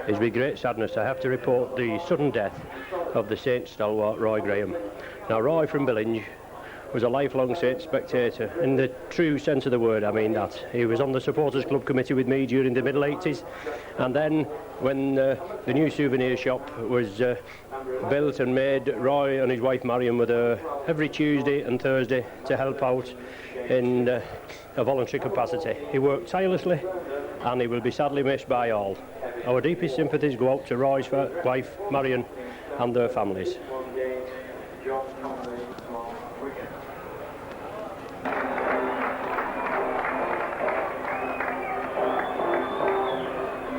is with great sadness I have to report the sudden death of the Saints stalwart Roy Graham. Now, Roy from Billinge was a lifelong Saints spectator, in the true sense of the word. I mean that. He was on the supporters club committee with me during the middle 80s, and then when the new souvenir shop was built and made, Roy and his wife Marion were there every Tuesday and Thursday to help out in a voluntary capacity. He worked tirelessly and he will be sadly missed by all. Our deepest sympathies go out to Roy's wife Marion and their families.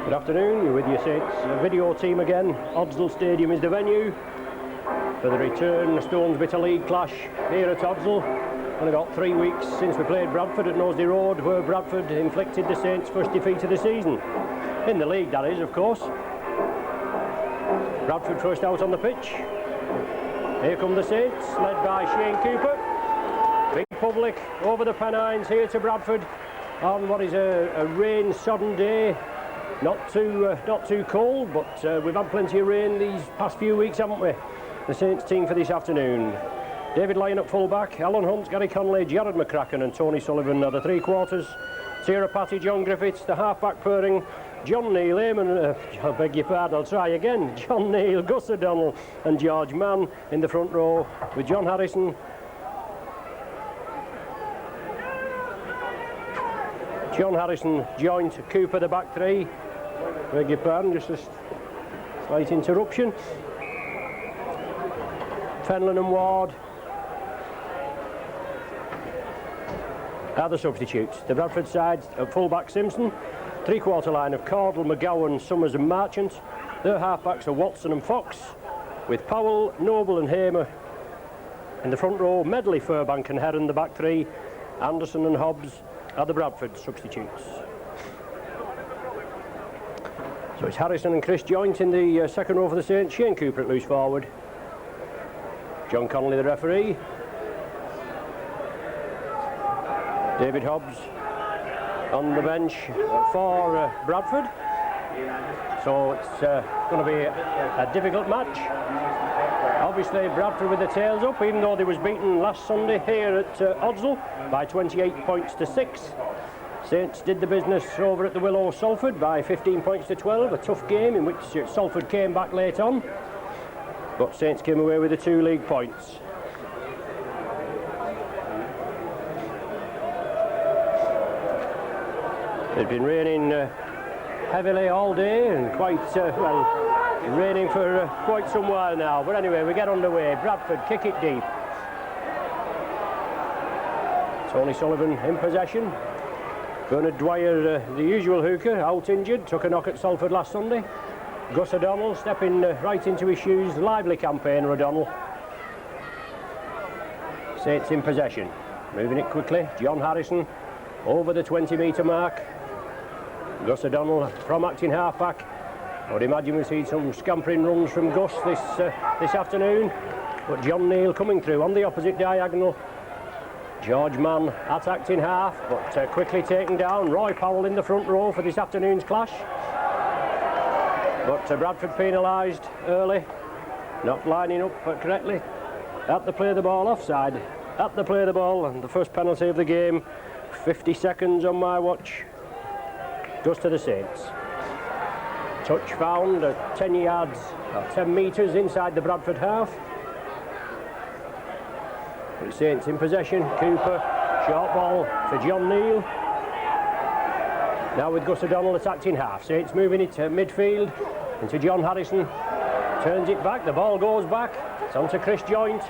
Good afternoon, you're with your Saints video team again. Oddsall Stadium is the venue for the return Stones Bitter League clash here at Oddsall. Only about 3 weeks since we played Bradford at Knowsley Road, where Bradford inflicted the Saints' first defeat of the season. In the league, that is, of course. Bradford first out on the pitch. Here come the Saints, led by Shane Cooper. Big public over the Pennines here to Bradford on what is a rain-sodden day. Not too cold, but we've had plenty of rain these past few weeks, haven't we? The Saints team for this afternoon. David Lyon at full-back, Alan Hunt, Gary Conley, Jared McCracken and Tony Sullivan are the three-quarters. Tira Patty, John Griffiths, the half-back pairing, John Neal, I beg your pardon, I'll try again. John Neal, Gus O'Donnell and George Mann in the front row, with John Harrison, joint Cooper, the back three. Beg your pardon, just a slight interruption. Fenlon and Ward are the substitutes. The Bradford side at full-back Simpson, three-quarter line of Cardle, McGowan, Summers and Marchant. Their half-backs are Watson and Fox, with Powell, Noble and Hamer in the front row. Medley, Furbank and Heron the back three. Anderson and Hobbs are the Bradford substitutes. So it's Harrison and Chris Joint in the second row for the Saints. Shane Cooper at loose forward. John Connolly the referee. David Hobbs on the bench for Bradford. So it's going to be a difficult match. Obviously Bradford with the tails up, even though they was beaten last Sunday here at Oddsall by 28 points to 6. Saints did the business over at the Willow Salford by 15 points to 12, a tough game in which Salford came back late on, but Saints came away with the 2 league points. It's been raining heavily all day and quite, raining for quite some while now, but anyway, we get underway. Bradford kick it deep. Tony Sullivan in possession. Bernard Dwyer, the usual hooker, out injured, took a knock at Salford last Sunday. Gus O'Donnell stepping right into his shoes. Lively campaigner O'Donnell. Saints in possession. Moving it quickly. John Harrison over the 20-metre mark. Gus O'Donnell from acting half-back. I would imagine we've seen some scampering runs from Gus this afternoon. But John Neal coming through on the opposite diagonal. George Mann at acting half, but quickly taken down. Roy Powell in the front row for this afternoon's clash. But Bradford penalised early, not lining up correctly. At the play the ball, offside. At the play the ball, and the first penalty of the game. 50 seconds on my watch. Goes to the Saints. Touch found at 10 yards, or 10 metres inside the Bradford half. The Saints in possession. Cooper, short ball to John Neal. Now with Gus O'Donnell attacked in half. Saints moving it to midfield into John Harrison. Turns it back, the ball goes back. It's on to Chris Joint.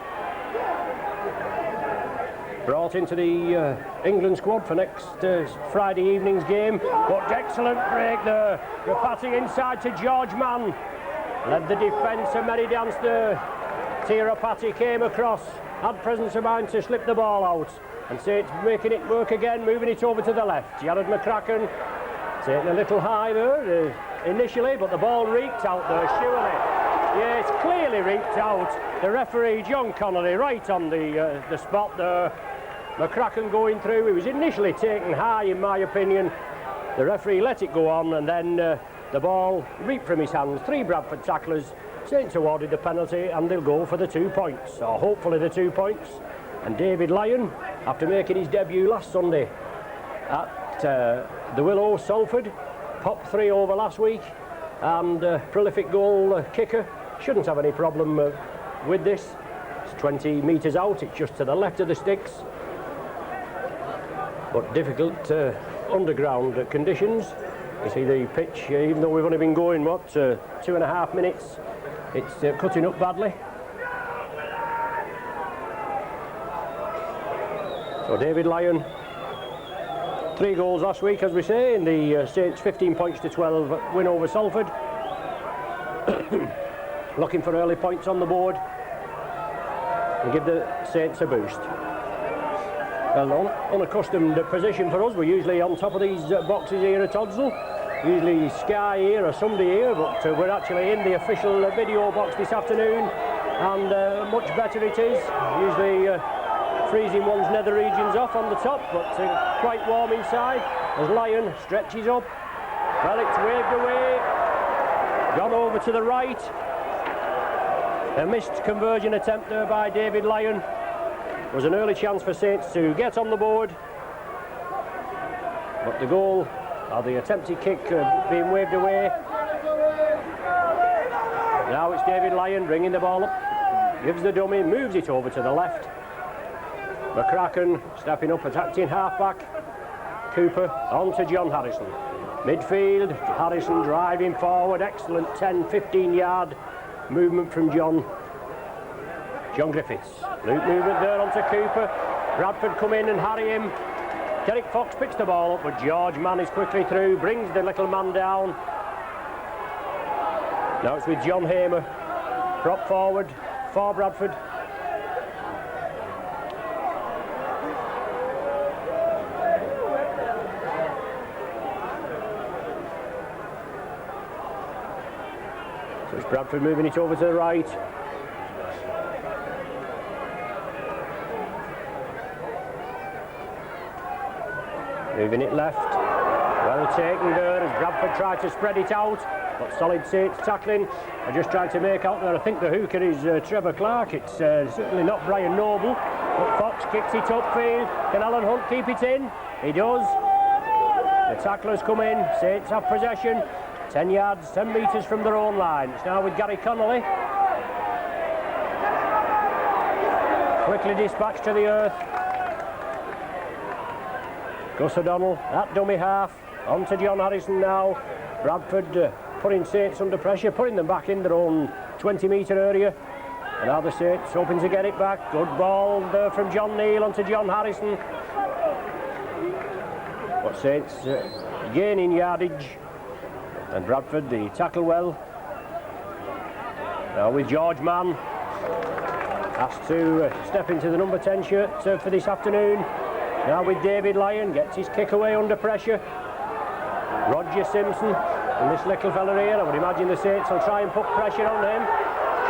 Brought into the England squad for next Friday evening's game. But excellent break there. Rapati inside to George Mann. Led the defence, a merry dance there. Tira Patty came across. Had presence of mind to slip the ball out, and Saints making it work again, moving it over to the left. Jared McCracken taking a little high there initially, but the ball reeked out there, surely. Yeah, it's clearly reeked out. The referee, John Connolly, right on the spot there. McCracken going through. He was initially taken high, in my opinion. The referee let it go on, and then the ball reaped from his hands. 3 Bradford tacklers. Saints awarded the penalty, and they'll go for the 2 points, or hopefully the 2 points. And David Lyon, after making his debut last Sunday at the Willow, Salford, popped 3 over last week, and prolific goal kicker, shouldn't have any problem with this. It's 20 metres out, it's just to the left of the sticks, but difficult underground conditions. You see the pitch, even though we've only been going, what, 2.5 minutes, it's cutting up badly. So David Lyon, 3 goals last week, as we say, in the Saints 15 points to 12 win over Salford. Looking for early points on the board and give the Saints a boost. Well, unaccustomed position for us. We're usually on top of these boxes here at Oddsall. Usually Sky here or somebody here, but we're actually in the official video box this afternoon, and much better it is. Usually freezing one's nether regions off on the top, but quite warm inside as Lyon stretches up. Well, it's waved away, gone over to the right. A missed conversion attempt there by David Lyon. Was an early chance for Saints to get on the board, but the goal, or the attempted kick, being waved away. Now it's David Lyon bringing the ball up, gives the dummy, moves it over to the left. McCracken stepping up, attacking half-back. Cooper on to John Harrison. Midfield, Harrison driving forward, excellent 10-15 yard movement from John Griffiths. Loop movement there onto Cooper. Bradford come in and harry him. Derek Fox picks the ball up, but George Mann is quickly through, brings the little man down. Now it's with John Hamer, prop forward for Bradford. So it's Bradford moving it over to the right. Moving it left. Well taken there as Bradford tried to spread it out, but solid Saints tackling. I just tried to make out there, I think the hooker is Trevor Clark. It's certainly not Brian Noble, but Fox kicks it upfield. Can Alan Hunt keep it in? He does. The tacklers come in, Saints have possession. 10 yards, 10 metres from their own line. It's now with Gary Connolly. Quickly dispatched to the earth. Gus O'Donnell, that dummy half, on to John Harrison now. Bradford putting Saints under pressure, putting them back in their own 20-metre area. And now the Saints hoping to get it back. Good ball there from John Neal onto John Harrison. But Saints gaining yardage. And Bradford, the tackle well. Now with George Mann, asked to step into the number 10 shirt for this afternoon. Now with David Lyon, gets his kick away under pressure. Roger Simpson, and this little fella here, I would imagine the Saints will try and put pressure on him.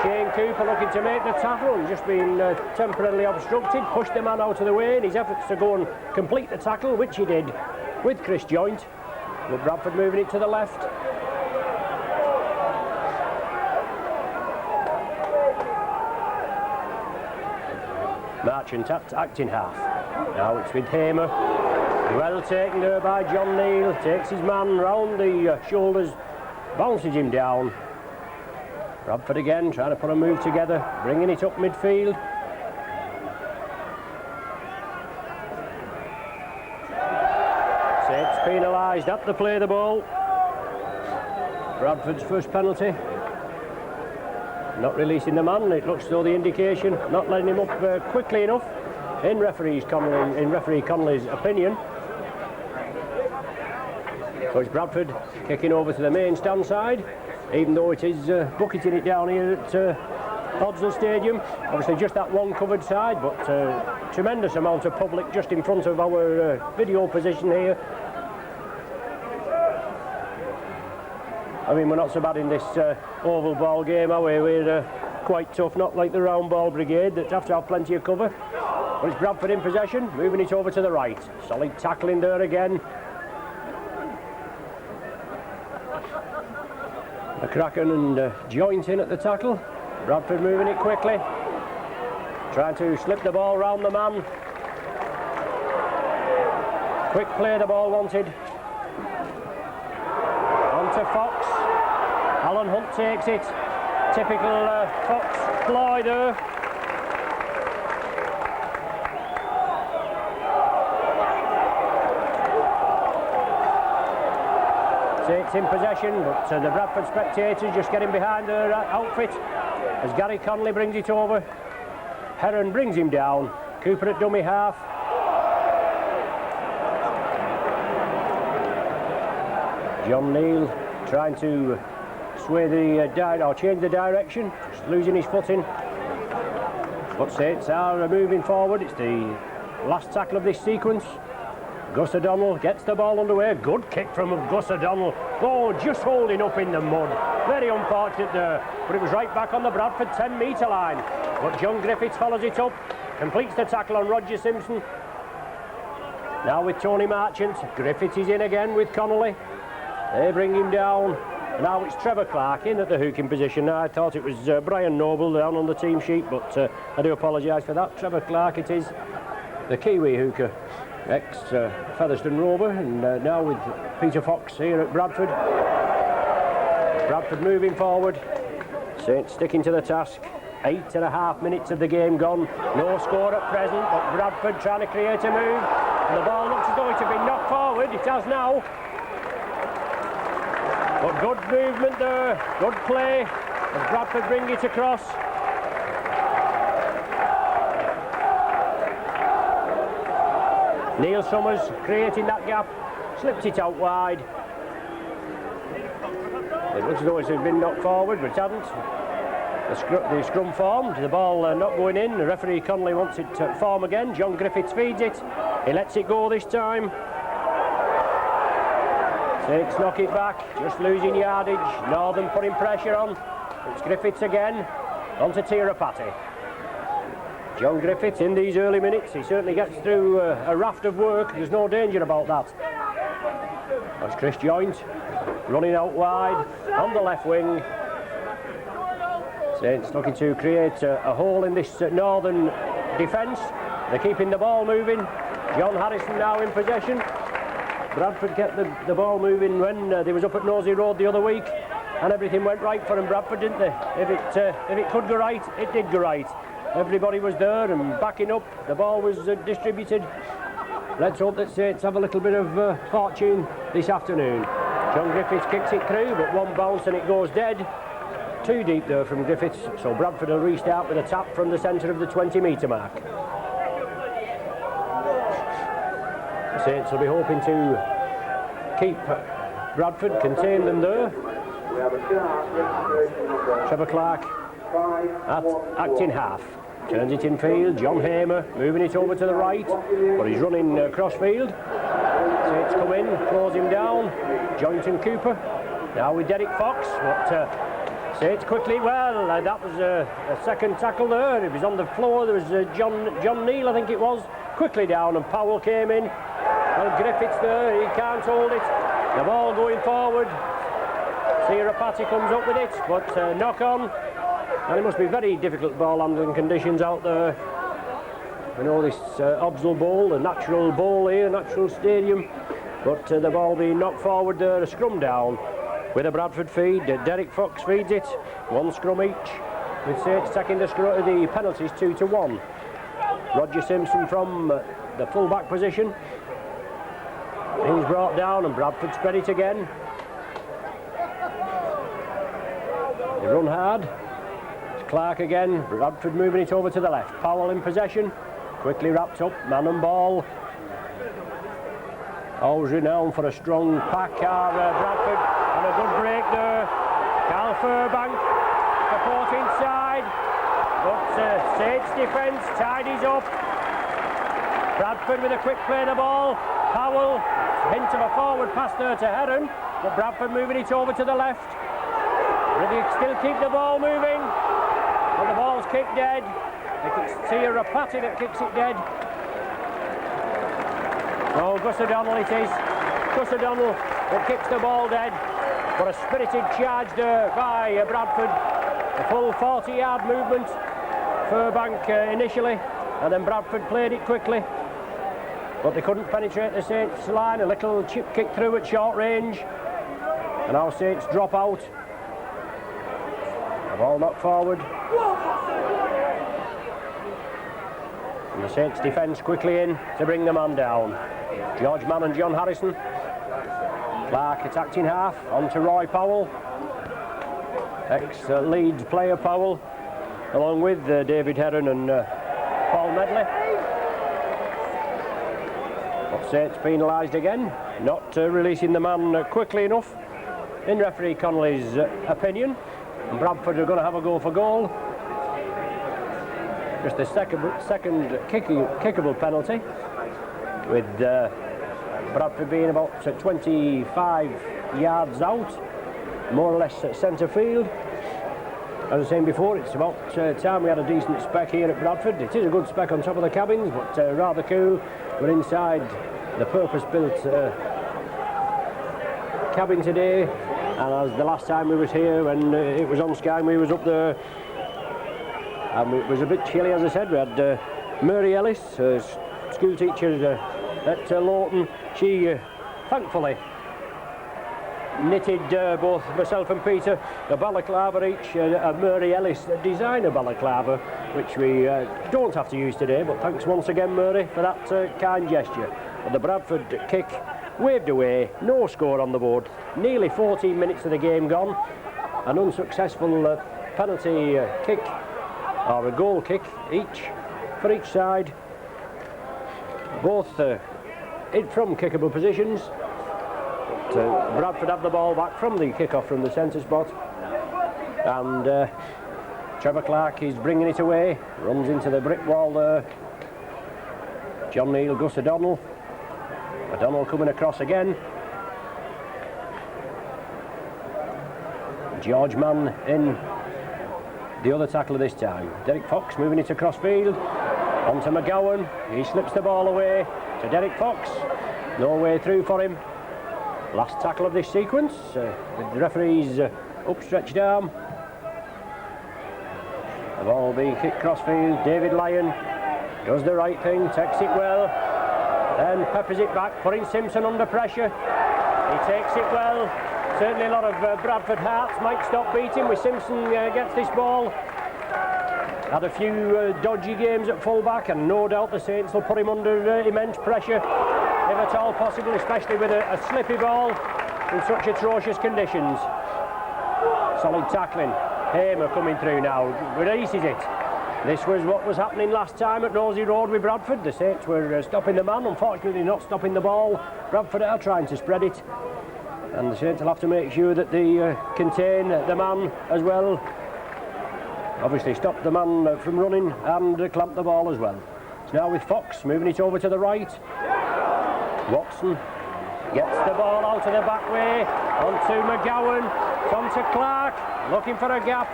Shane Cooper looking to make the tackle, and just been temporarily obstructed, pushed the man out of the way in his efforts to go and complete the tackle, which he did with Chris Joint. But Bradford moving it to the left. Marchant acting half. Now it's with Hamer. Well taken there by John Neal. Takes his man round the shoulders, bounces him down. Bradford again trying to put a move together, bringing it up midfield. Saints penalised at the play the ball. Bradford's first penalty. Not releasing the man, it looks as though the indication, not letting him up quickly enough, in referee Connolly's opinion. So it's Bradford kicking over to the main stand side, even though it is bucketing it down here at Oddsall Stadium. Obviously just that one covered side, but tremendous amount of public just in front of our video position here. I mean, we're not so bad in this oval ball game, are we? We're quite tough, not like the round ball brigade that have to have plenty of cover. But it's Bradford in possession, moving it over to the right. Solid tackling there again. McCracken and Joint in at the tackle. Bradford moving it quickly, trying to slip the ball round the man. Quick play the ball wanted. On to Fox. Alan Hunt takes it. Typical Fox ploy there. Takes in possession, but the Bradford spectators just getting behind their outfit as Gary Connolly brings it over. Heron brings him down. Cooper at dummy half. John Neal trying to sway the or change the direction, just losing his footing. But Saints are moving forward. It's the last tackle of this sequence. Gus O'Donnell gets the ball underway. Good kick from Gus O'Donnell. Oh, just holding up in the mud. Very unfortunate there. But it was right back on the Bradford 10-metre line. But John Griffiths follows it up. Completes the tackle on Roger Simpson. Now with Tony Marchant. Griffiths is in again with Connolly. They bring him down. Now it's Trevor Clark in at the hooking position. Now I thought it was Brian Noble down on the team sheet, but I do apologise for that. Trevor Clark it is, the Kiwi hooker. Ex-Featherstone Rover, and now with Peter Fox here at Bradford. Bradford moving forward. Saints sticking to the task. 8.5 minutes of the game gone. No score at present, but Bradford trying to create a move. And the ball looks as though it had been knocked forward. It has now. But good movement there. Good play as Bradford bring it across. Neil Summers creating that gap, slipped it out wide. It looks as though it had been knocked forward, but it hadn't. The scrum formed, the ball not going in. The referee Connolly wants it to form again. John Griffiths feeds it. He lets it go this time. Saints knock it back, just losing yardage. Northern putting pressure on. It's Griffiths again, on to Tirapati. John Griffiths in these early minutes, he certainly gets through a raft of work. There's no danger about that. That's Chris Joint running out wide on the left wing. Saints looking to create a hole in this Northern defence. They're keeping the ball moving. John Harrison now in possession. Bradford kept the ball moving when they was up at Nosey Road the other week, and everything went right for them, Bradford, didn't they? If it could go right, it did go right. Everybody was there and backing up. The ball was distributed. Let's hope that Saints have a little bit of fortune this afternoon. John Griffiths kicks it through, but one bounce and it goes dead. Too deep there from Griffiths, so Bradford will restart with a tap from the centre of the 20-metre mark. Saints will be hoping to keep Bradford, contain them there. Trevor Clark at acting half. Turns it in field. John Hamer moving it over to the right, but he's running cross field. Saints come in, close him down. Joint and Cooper. Now with Derek Fox, but Saints quickly. Well, that was a second tackle there. It was on the floor. There was John Neal, I think it was, quickly down, and Powell came in. Well, Griffiths there, he can't hold it. The ball going forward. Tirapati comes up with it, but knock on. And it must be very difficult ball handling conditions out there. We know this Obsdale Bowl, the natural bowl here, natural stadium. But the ball being knocked forward there, a scrum down with a Bradford feed. Derek Fox feeds it, one scrum each. With Saints taking the penalties 2-1. Roger Simpson from the full-back position. He's brought down and Bradford spread it again. They run hard. Clark again, Bradford moving it over to the left. Powell in possession, quickly wrapped up, man and ball. Always renowned for a strong pack are Bradford, and a good break there. Carl Furbank, support inside, but Saints defence tidies up. Bradford with a quick play of the ball. Powell, hint of a forward pass there to Heron, but Bradford moving it over to the left. They still keep the ball moving. But the ball's kicked dead. It's Tirapati that kicks it dead. Oh, Gus O'Donnell it is. Gus O'Donnell that kicks the ball dead. But a spirited charge there by Bradford. A full 40-yard movement. Furbank initially, and then Bradford played it quickly. But they couldn't penetrate the Saints line. A little chip kick through at short range. And our Saints drop out. The ball knocked forward. And the Saints defence quickly in to bring the man down. George Mann and John Harrison. Clark attacked in half, on to Roy Powell. Ex-Leeds player Powell, along with David Heron and Paul Medley. But Saints penalised again, not releasing the man quickly enough, in referee Connolly's opinion. And Bradford are going to have a go for goal. Just the second kickable penalty, with Bradford being about 25 yards out, more or less at centre field. As I was saying before, it's about time we had a decent spec here at Bradford. It is a good spec on top of the cabins, but rather cool. We're inside the purpose-built cabin today, and as the last time we was here, when it was on Sky, we was up there, and it was a bit chilly, as I said. We had Mary Ellis, school teacher at Lawton. She thankfully knitted both myself and Peter a balaclava each, a Murray Ellis designer balaclava, which we don't have to use today, but thanks once again, Murray, for that kind gesture. But the Bradford kick waved away, no score on the board, nearly 14 minutes of the game gone, an unsuccessful penalty kick, or a goal kick each, for each side, both from kickable positions. Bradford have the ball back from the kick-off from the centre spot, and Trevor Clark is bringing it away, runs into the brick wall there. John Neal, Gus O'Donnell coming across again. George Mann in the other tackler this time. Derek Fox moving it across field onto McGowan. He slips the ball away to Derek Fox, no way through for him. Last tackle of this sequence, with the referee's upstretched arm. The ball will be kicked crossfield. David Lyon does the right thing, takes it well, then peppers it back, putting Simpson under pressure. He takes it well. Certainly a lot of Bradford hearts might stop beating with Simpson gets this ball. Had a few dodgy games at full-back, and no doubt the Saints will put him under immense pressure, if at all possible, especially with a slippy ball in such atrocious conditions. Solid tackling. Hamer coming through now, releases it. This was what was happening last time at Nosey Road with Bradford. The Saints were stopping the man, unfortunately not stopping the ball. Bradford are trying to spread it, and the Saints will have to make sure that they contain the man as well. Obviously stop the man from running and clamp the ball as well. It's now with Fox moving it over to the right. Watson gets the ball out of the back way, onto McGowan, onto Clark, looking for a gap.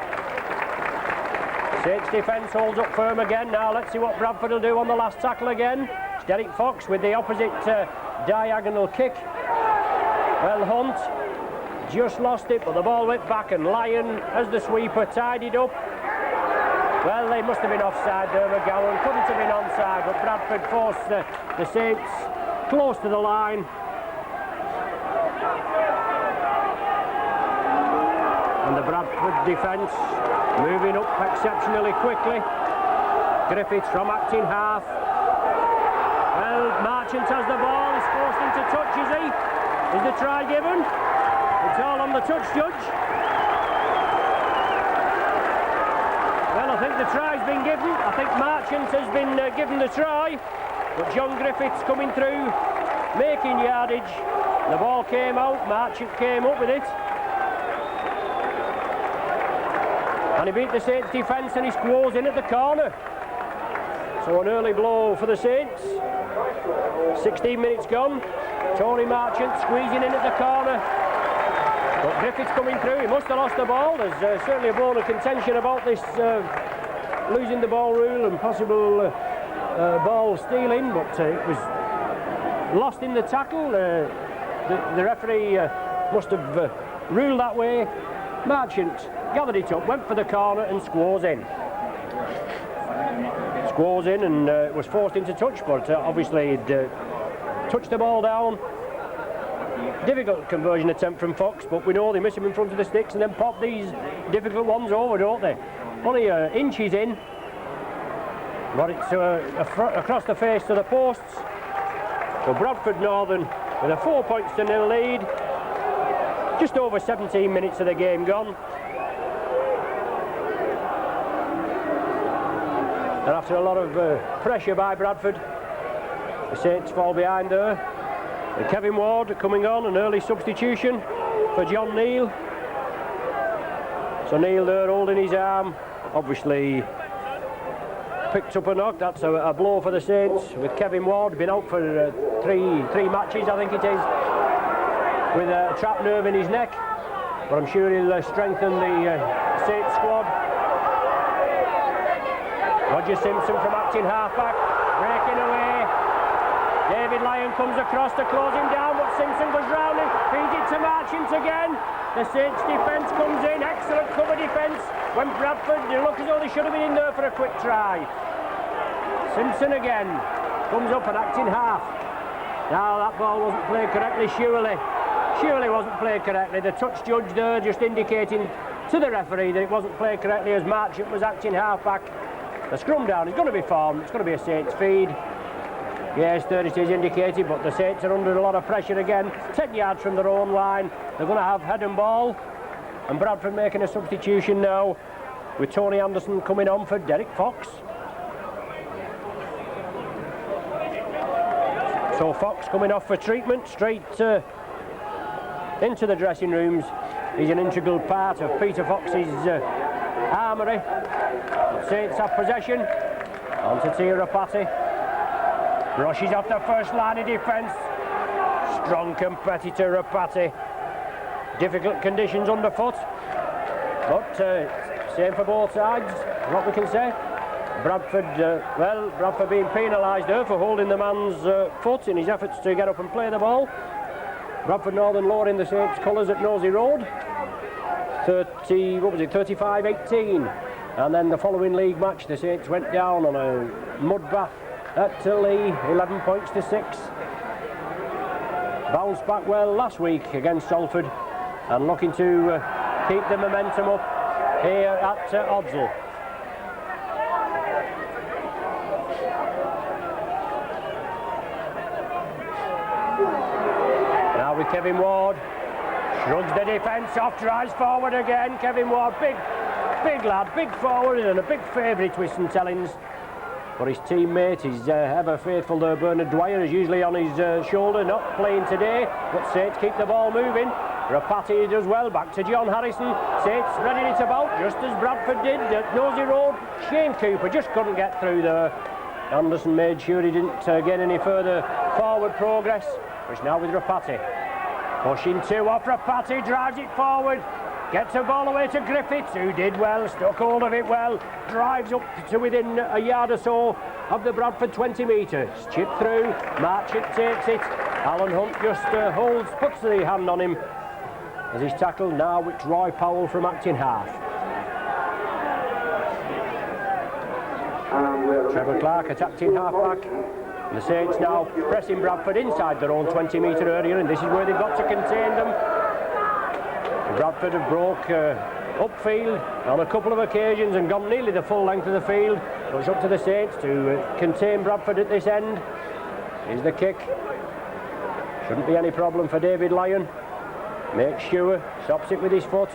Saints defence holds up firm again. Now let's see what Bradford will do on the last tackle again. It's Derek Fox with the opposite diagonal kick. Well, Hunt just lost it, but the ball went back, and Lyon, as the sweeper, tidied up. Well, they must have been offside there, McGowan. Couldn't have been onside, but Bradford forced the Saints close to the line. And the Bradford defence moving up exceptionally quickly. Griffiths from acting half. Well, Marchant has the ball. He's forced into touch, is he? Is the try given? It's all on the touch, judge. Well, I think the try's been given. I think Marchant has been given the try. But John Griffiths coming through, making yardage. The ball came out, Marchant came up with it. And he beat the Saints defence, and he squaws in at the corner. So an early blow for the Saints. 16 minutes gone. Tony Marchant squeezing in at the corner. But Griffiths coming through, he must have lost the ball. There's certainly a bone of contention about this losing the ball rule and possible ball stealing, but it was lost in the tackle. The referee must have ruled that way. Marchant gathered it up, went for the corner and squares in. Squares in and was forced into touch, but obviously he'd touched the ball down. Difficult conversion attempt from Fox, but we know they miss him in front of the sticks and then pop these difficult ones over, don't they? Only inches in, but it's across the face to the posts. So Bradford Northern with a 4-0 lead. Just over 17 minutes of the game gone. And after a lot of pressure by Bradford, the Saints fall behind there. And Kevin Ward coming on, an early substitution for John Neal. So Neal there holding his arm, obviously picked up a knock. That's a blow for the Saints, with Kevin Ward been out for three matches, I think it is, with a trapped nerve in his neck. But I'm sure he'll strengthen the Saints squad. Roger Simpson from acting half-back, breaking away. David Lyon comes across to close him down, but Simpson goes round and feeds it to Marchant again. The Saints defence comes in, excellent cover defence. When Bradford, they look as though they should have been in there for a quick try. Simpson again, comes up and acting half. Now that ball wasn't played correctly, surely wasn't played correctly. The touch judge there just indicating to the referee that it wasn't played correctly as Marchant was acting half-back. The scrum down is going to be formed, it's going to be a Saints feed. Yes, there it is indicated, but the Saints are under a lot of pressure again. 10 yards from their own line, they're going to have head and ball. And Bradford making a substitution now, with Tony Anderson coming on for Derek Fox. So Fox coming off for treatment, straight into the dressing rooms. He's an integral part of Peter Fox's armoury. Saints have possession. On to Tirapati. Rushes off the first line of defence. Strong competitor, Rapati. Difficult conditions underfoot. But same for both sides, what we can say. Bradford, Bradford being penalised there for holding the man's foot in his efforts to get up and play the ball. Bradford Northern lowering the Saints' colours at Nosey Road. 35-18. And then the following league match, the Saints went down on a mud bath at Lee, 11 points to 6. Bounced back well last week against Salford and looking to keep the momentum up here at Odsal. Now with Kevin Ward, shrugs the defence off, drives forward again. Kevin Ward, big lad, big forward and a big favourite with St Helens. For his teammate, his ever faithful there, Bernard Dwyer, is usually on his shoulder, not playing today, but Saints keep the ball moving. Rapati does well, back to John Harrison. Saints spreading it about, just as Bradford did at Nosey Road. Shane Cooper just couldn't get through there. Anderson made sure he didn't get any further forward progress. It's now with Rapati. Pushing two off Rapati, drives it forward. Gets a ball away to Griffiths, who did well, stuck hold of it well, drives up to within a yard or so of the Bradford 20 metres. Chip through, Marchant takes it. Alan Hunt just puts the hand on him as he's tackled. Now it's Roy Powell from acting half. Trevor Clark at acting half back. The Saints now pressing Bradford inside their own 20 metre area, and this is where they've got to contain them. Bradford have broke upfield on a couple of occasions and gone nearly the full length of the field. So it's up to the Saints to contain Bradford at this end. Here's the kick. Shouldn't be any problem for David Lyon. Makes sure, stops it with his foot,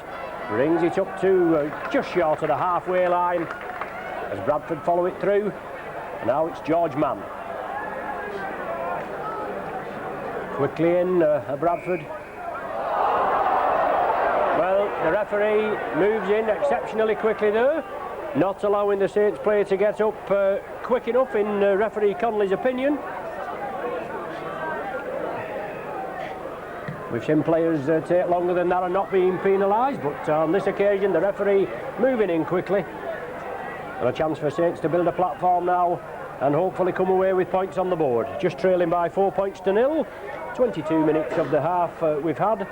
brings it up to just short of the halfway line as Bradford follow it through. Now it's George Mann. Quickly in Bradford. Well, the referee moves in exceptionally quickly there, not allowing the Saints player to get up quick enough in referee Connolly's opinion. We've seen players take longer than that and not being penalised, but on this occasion the referee moving in quickly. And a chance for Saints to build a platform now and hopefully come away with points on the board. Just trailing by 4 points to 0. 22 minutes of the half we've had.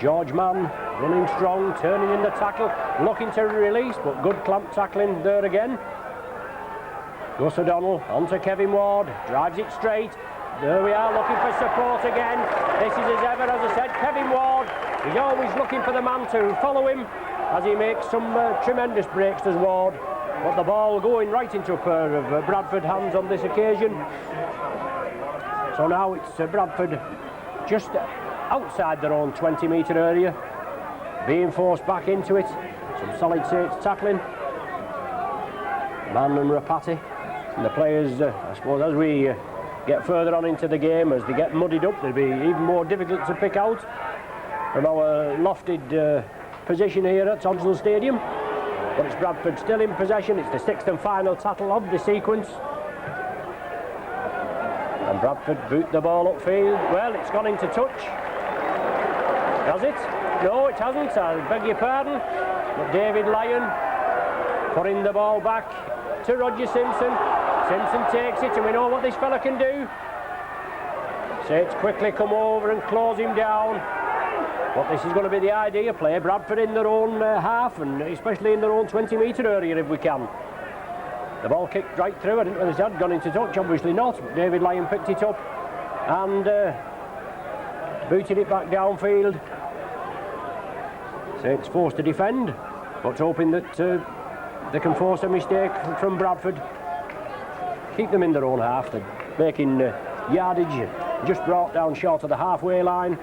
George Mann running strong, turning in the tackle, looking to release, but good clamp tackling there again. Gus O'Donnell onto Kevin Ward, drives it straight. There we are, looking for support again. This is as ever, as I said, Kevin Ward. He's always looking for the man to follow him as he makes some tremendous breaks, does Ward. But the ball going right into a pair of Bradford hands on this occasion. So now it's Bradford just outside their own 20-metre area, being forced back into it. Some solid Saints tackling. Mann and Rapati. And the players, I suppose, as we get further on into the game, as they get muddied up, they'll be even more difficult to pick out from our lofted position here at Tonsdale Stadium. But it's Bradford still in possession. It's the sixth and final tackle of the sequence. And Bradford boot the ball upfield. Well, it's gone into touch. Has it? No, it hasn't. I beg your pardon. But David Lyon putting the ball back to Roger Simpson. Simpson takes it, and we know what this fella can do. Saints quickly come over and close him down. But this is going to be the idea, play Bradford in their own half, and especially in their own 20-metre area if we can. The ball kicked right through. I didn't know if it had gone into touch, obviously not. But David Lyon picked it up and booted it back downfield. Saints forced to defend, but hoping that they can force a mistake from Bradford. Keep them in their own half. They're making yardage, just brought down short of the halfway line.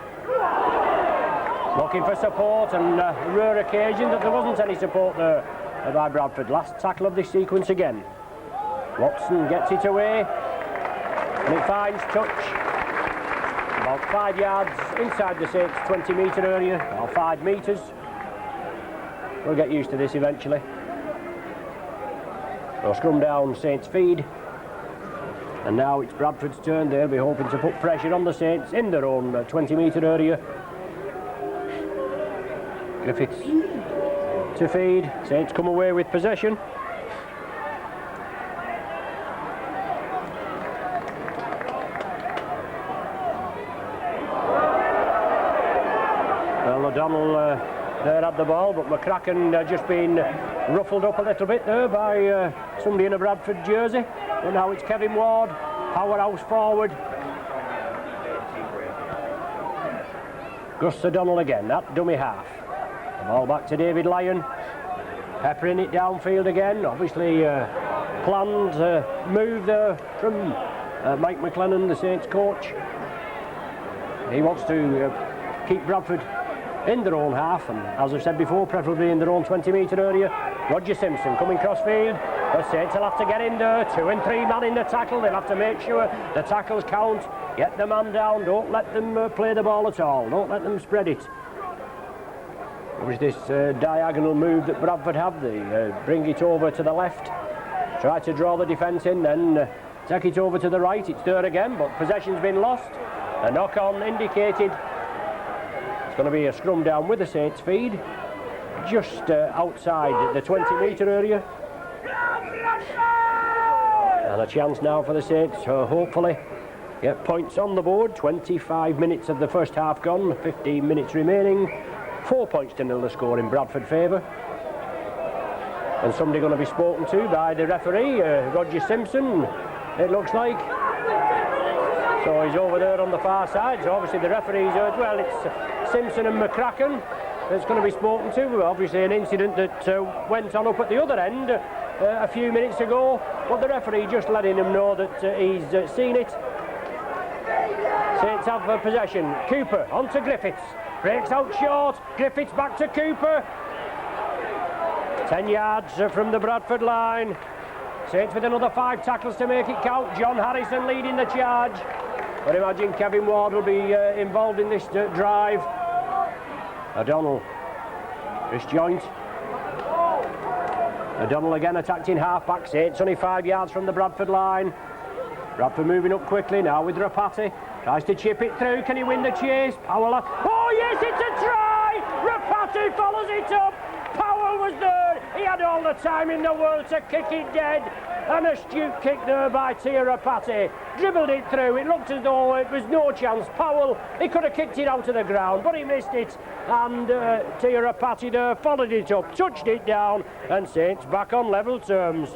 Looking for support, and a rare occasion that there wasn't any support there by Bradford. Last tackle of this sequence again. Watson gets it away, and it finds touch. About 5 yards inside the Saints 20-metre area, or 5 metres. We'll get used to this eventually. So scrum down, Saints feed. And now it's Bradford's turn. They'll be hoping to put pressure on the Saints in their own 20-metre area. Griffiths to feed. Saints come away with possession. Well, O'Donnell there had the ball, but McCracken just been ruffled up a little bit there by somebody in a Bradford jersey. But now it's Kevin Ward, powerhouse forward. Gus O'Donnell again, that dummy half. The ball back to David Lyon, peppering it downfield again. Obviously planned move there from Mike McLennan, the Saints coach. He wants to keep Bradford in their own half, and as I've said before, preferably in their own 20-metre area. Roger Simpson coming crossfield. The Saints will have to get in there. 2 and 3 man in the tackle. They'll have to make sure the tackles count. Get the man down. Don't let them play the ball at all. Don't let them spread it. It was this diagonal move that Bradford have. They bring it over to the left, try to draw the defence in, then take it over to the right. It's there again, but possession's been lost. A knock-on indicated. It's going to be a scrum down with the Saints feed, just outside the 20-metre area. And a chance now for the Saints to hopefully get points on the board. 25 minutes of the first half gone, 15 minutes remaining. 4 points to nil the score in Bradford favour. And somebody going to be spoken to by the referee, Roger Simpson, it looks like. So he's over there on the far side. So obviously the referee's heard, well, it's Simpson and McCracken that's going to be spoken to. Obviously an incident that went on up at the other end a few minutes ago. But the referee just letting him know that he's seen it. Saints have possession. Cooper onto Griffiths. Breaks out short. Griffiths back to Cooper. 10 yards from the Bradford line. Saints with another 5 tackles to make it count. John Harrison leading the charge. But imagine Kevin Ward will be involved in this drive. O'Donnell. Chris Joint. O'Donnell again attacked in half-back. Saints only 5 yards from the Bradford line. Bradford moving up quickly now with Rapati. Tries to chip it through. Can he win the chase? Powell. Oh yes, it's a try! Rapati follows it up. Powell was there. He had all the time in the world to kick it dead. An astute kick there by Tirapati. Dribbled it through. It looked as though it was no chance. Powell, he could have kicked it out of the ground, but he missed it. And Tirapati there followed it up, touched it down, and Saints back on level terms.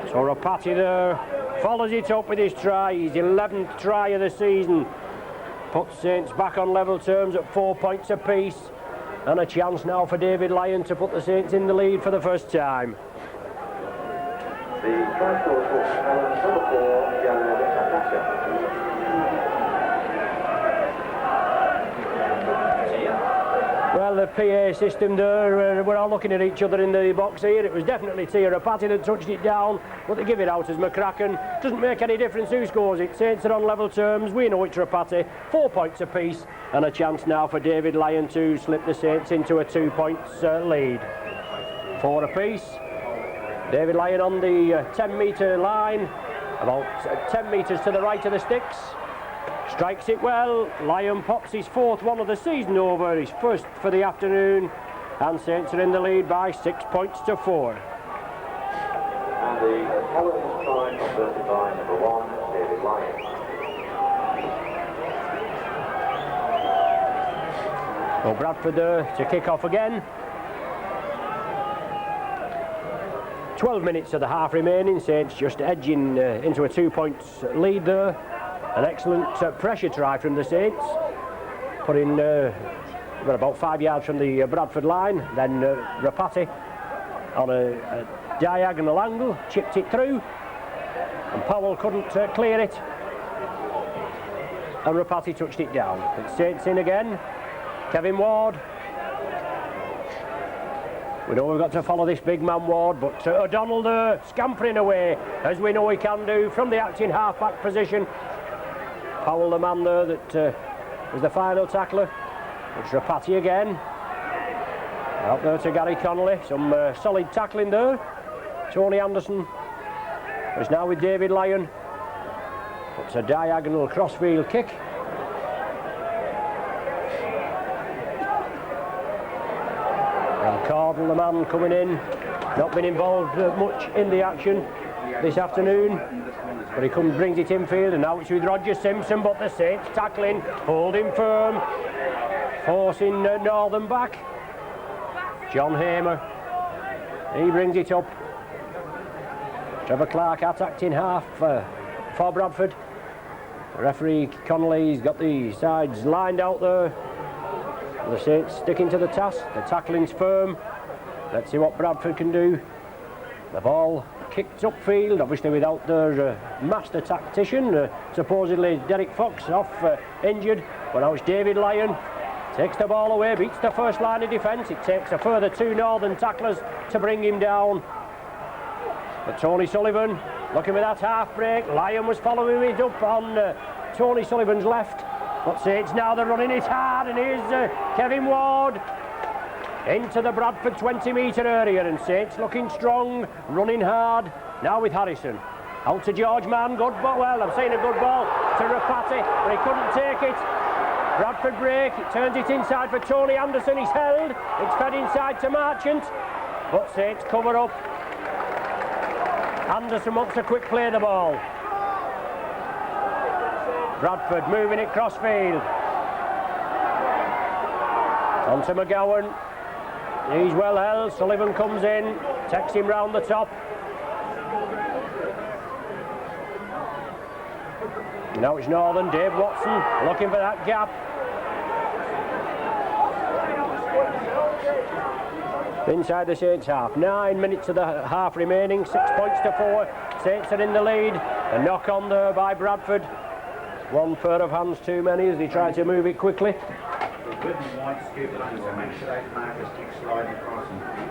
So Rapati there follows it up with his try, his 11th try of the season. Puts Saints back on level terms at 4 points apiece. And a chance now for David Lyon to put the Saints in the lead for the first time. The try scorer for helens, number 4, Jared. Well, the PA system there, we're all looking at each other in the box here. It was definitely Tirapati that touched it down, but they give it out as McCracken. Doesn't make any difference who scores it. Saints are on level terms. We know it's Rapati. 4 points apiece, and a chance now for David Lyon to slip the Saints into a 2 points lead. 4 apiece. David Lyon on the 10-metre line, about 10 metres to the right of the sticks. Strikes it well. Lyon pops his 4th one of the season over, his first for the afternoon, and Saints are in the lead by 6 points to 4. And the helens try converted by number 1, David Lyon. Well, Bradford there to kick off again. 12 minutes of the half remaining. Saints just edging into a 2 points lead there. An excellent pressure try from the Saints, putting about 5 yards from the Bradford line. Then Rapati on a diagonal angle chipped it through, and Powell couldn't clear it, and Rapati touched it down. It's Saints in again. Kevin Ward. We know we've got to follow this big man Ward, but O'Donnell there scampering away, as we know he can do, from the acting half-back position. Powell, the man there that was the final tackler. It's Rapati again. Out there to Gary Connolly. Some solid tackling there. Tony Anderson is now with David Lyon. It's a diagonal crossfield kick. And Cardle, the man coming in, not been involved much in the action this afternoon, but he brings it infield, and now it's with Roger Simpson, but the Saints tackling, holding firm, forcing Northern back. John Hamer, he brings it up. Trevor Clark attacked in half for Bradford. The referee Connolly's got the sides lined out there. The Saints sticking to the task. The tackling's firm. Let's see what Bradford can do. The ball kicked upfield, obviously without their master tactician, supposedly Derek Fox off injured, but now it's David Lyon. Takes the ball away, beats the first line of defence. It takes a further 2 Northern tacklers to bring him down. But Tony Sullivan looking with that half break. Lyon was following it up on Tony Sullivan's left, but Saints now they're running it hard, and here's Kevin Ward into the Bradford 20-metre area, and Saints looking strong, running hard. Now with Harrison. Out to George Mann, good ball, well, I'm saying a good ball to Rapati, but he couldn't take it. Bradford break, it turns it inside for Tony Anderson, he's held. It's fed inside to Marchant, but Saints cover up. Anderson wants to quick play the ball. Bradford moving it crossfield. On to McGowan. He's well held. Sullivan comes in, takes him round the top. Now it's Northern. Dave Watson looking for that gap. Inside the Saints half. 9 minutes of the half remaining. 6 points to 4. Saints are in the lead. A knock on there by Bradford. One pair of hands too many as they try to move it quickly.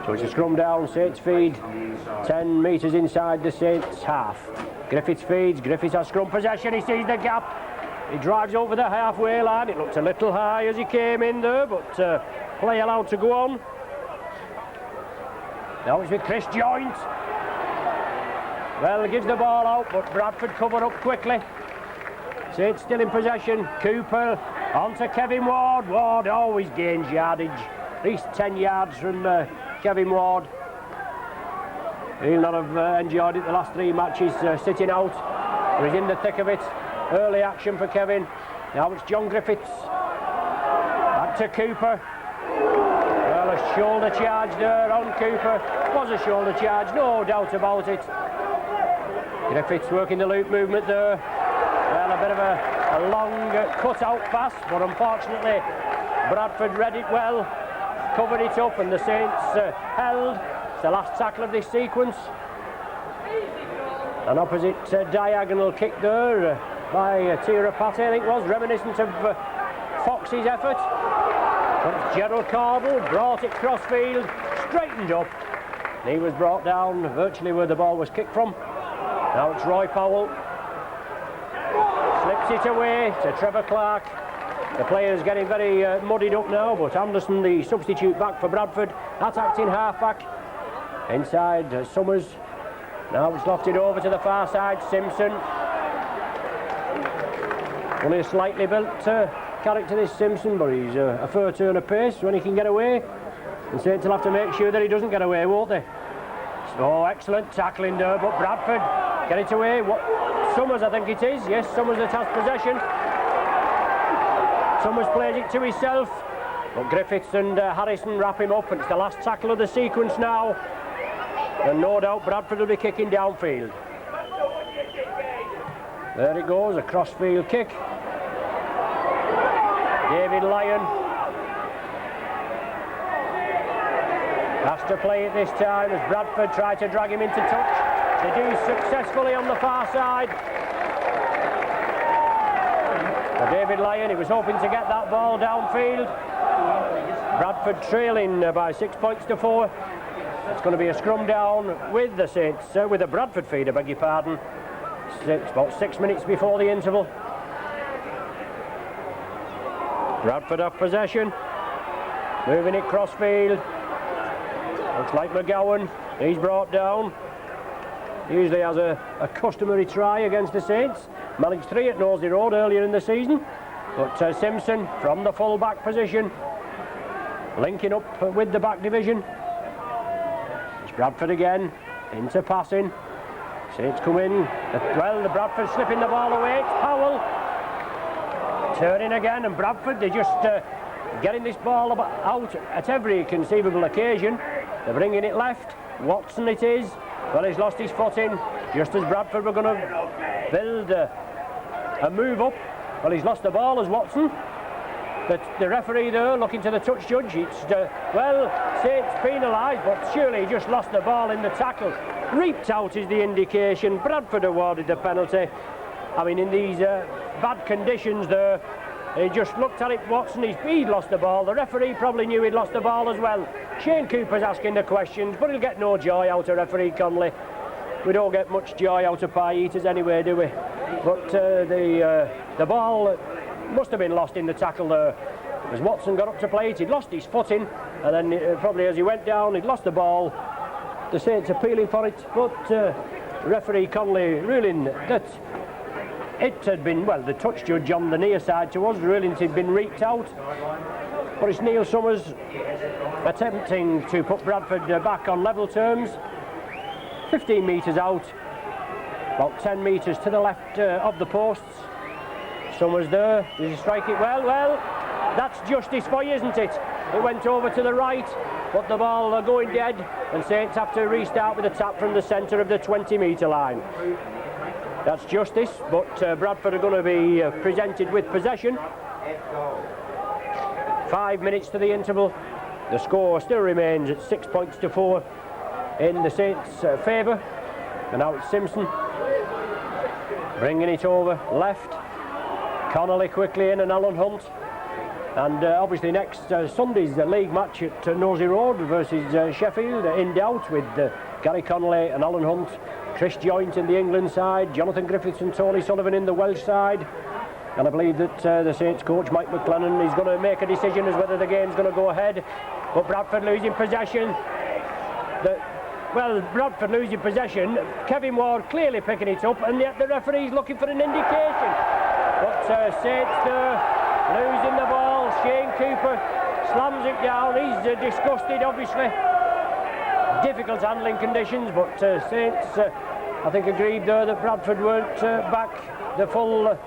So it's a scrum down, Saints feed, 10 metres inside the Saints half. Griffiths feeds, Griffiths has scrum possession, he sees the gap. He drives over the halfway line, it looked a little high as he came in there, but play allowed to go on. Now it's with Chris Joint. Well, he gives the ball out, but Bradford cover up quickly. Saints still in possession. Cooper on to Kevin Ward. Ward always gains yardage. At least 10 yards from Kevin Ward. He'll not have enjoyed it the last 3 matches, sitting out. He's in the thick of it. Early action for Kevin. Now it's John Griffiths. Back to Cooper. Well, a shoulder charge there on Cooper. Was a shoulder charge, no doubt about it. Griffiths working the loop movement there. Well, a bit of a long cut-out pass, but unfortunately Bradford read it well, covered it up, and the Saints held. It's the last tackle of this sequence. An opposite diagonal kick there by Tira Pate, I think it was, reminiscent of Fox's effort. But Gerald Cardle brought it crossfield, straightened up. He was brought down virtually where the ball was kicked from. Now it's Roy Powell. Slips it away to Trevor Clark. The player's getting very muddied up now, but Anderson, the substitute back for Bradford, attacked in half-back. Inside Summers. Now it's lofted over to the far side, Simpson. Only a slightly built character, this Simpson, but he's a fair turn of pace when he can get away. And Saints will have to make sure that he doesn't get away, won't they? So excellent tackling there, but Bradford get it away. Summers, I think it is. Yes, Summers that has possession. Summers plays it to himself, but Griffiths and Harrison wrap him up, and it's the last tackle of the sequence now. And no doubt Bradford will be kicking downfield. There it goes, a crossfield kick. David Lyon has to play it this time as Bradford try to drag him into touch. They do successfully on the far side. For David Lyon, he was hoping to get that ball downfield. Bradford trailing by 6 points to 4. It's going to be a scrum down with the Saints, with the Bradford feed, I beg your pardon. It's about 6 minutes before the interval. Bradford have possession, moving it crossfield. Looks like McGowan, he's brought down. Usually has a customary try against the Saints. Managed 3 at Knowsley Road earlier in the season. But Simpson from the full back position, linking up with the back division. It's Bradford again, into passing. Saints come in. Well, the Bradford slipping the ball away. It's Powell. Turning again, and Bradford, they're just getting this ball out at every conceivable occasion. They're bringing it left. Watson it is. Well, he's lost his footing just as Bradford were going to build a move up. Well, he's lost the ball as Watson. The referee there looking to the touch judge. It's well, Saints penalised, but surely he just lost the ball in the tackle. Reaped out is the indication. Bradford awarded the penalty. I mean, in these bad conditions there, he just looked at it, Watson, he'd lost the ball. The referee probably knew he'd lost the ball as well. Shane Cooper's asking the questions, but he'll get no joy out of referee Conley. We don't get much joy out of pie eaters anyway, do we? But the ball must have been lost in the tackle there. As Watson got up to play it, he'd lost his footing, and then probably as he went down, he'd lost the ball. The Saints appealing for it, but referee Conley ruling that it had been, well, the touch judge on the near side to us ruling it had been reeked out. But it's Neil Summers attempting to put Bradford back on level terms. 15 metres out, about 10 metres to the left of the posts. Summers there, does he strike it well? Well, that's justice for you, isn't it? It went over to the right, but the ball going dead, and Saints have to restart with a tap from the centre of the 20-metre line. That's justice, but Bradford are going to be presented with possession. 5 minutes to the interval. The score still remains at 6 points to 4 in the Saints' favour. And now it's Simpson bringing it over left. Connolly quickly in, and Alan Hunt. And obviously next Sunday's league match at Knowsley Road versus Sheffield in doubt with Gary Connolly and Alan Hunt. Chris Joynt in the England side, Jonathan Griffiths and Tony Sullivan in the Welsh side. And I believe that the Saints coach Mike McLennan is going to make a decision as whether the game's going to go ahead. But Bradford losing possession. Bradford losing possession. Kevin Ward clearly picking it up, and yet the referee's looking for an indication. But Saints losing the ball. Shane Cooper slams it down. He's disgusted, obviously. difficult handling conditions, but Saints, I think, agreed there that Bradford weren't back the full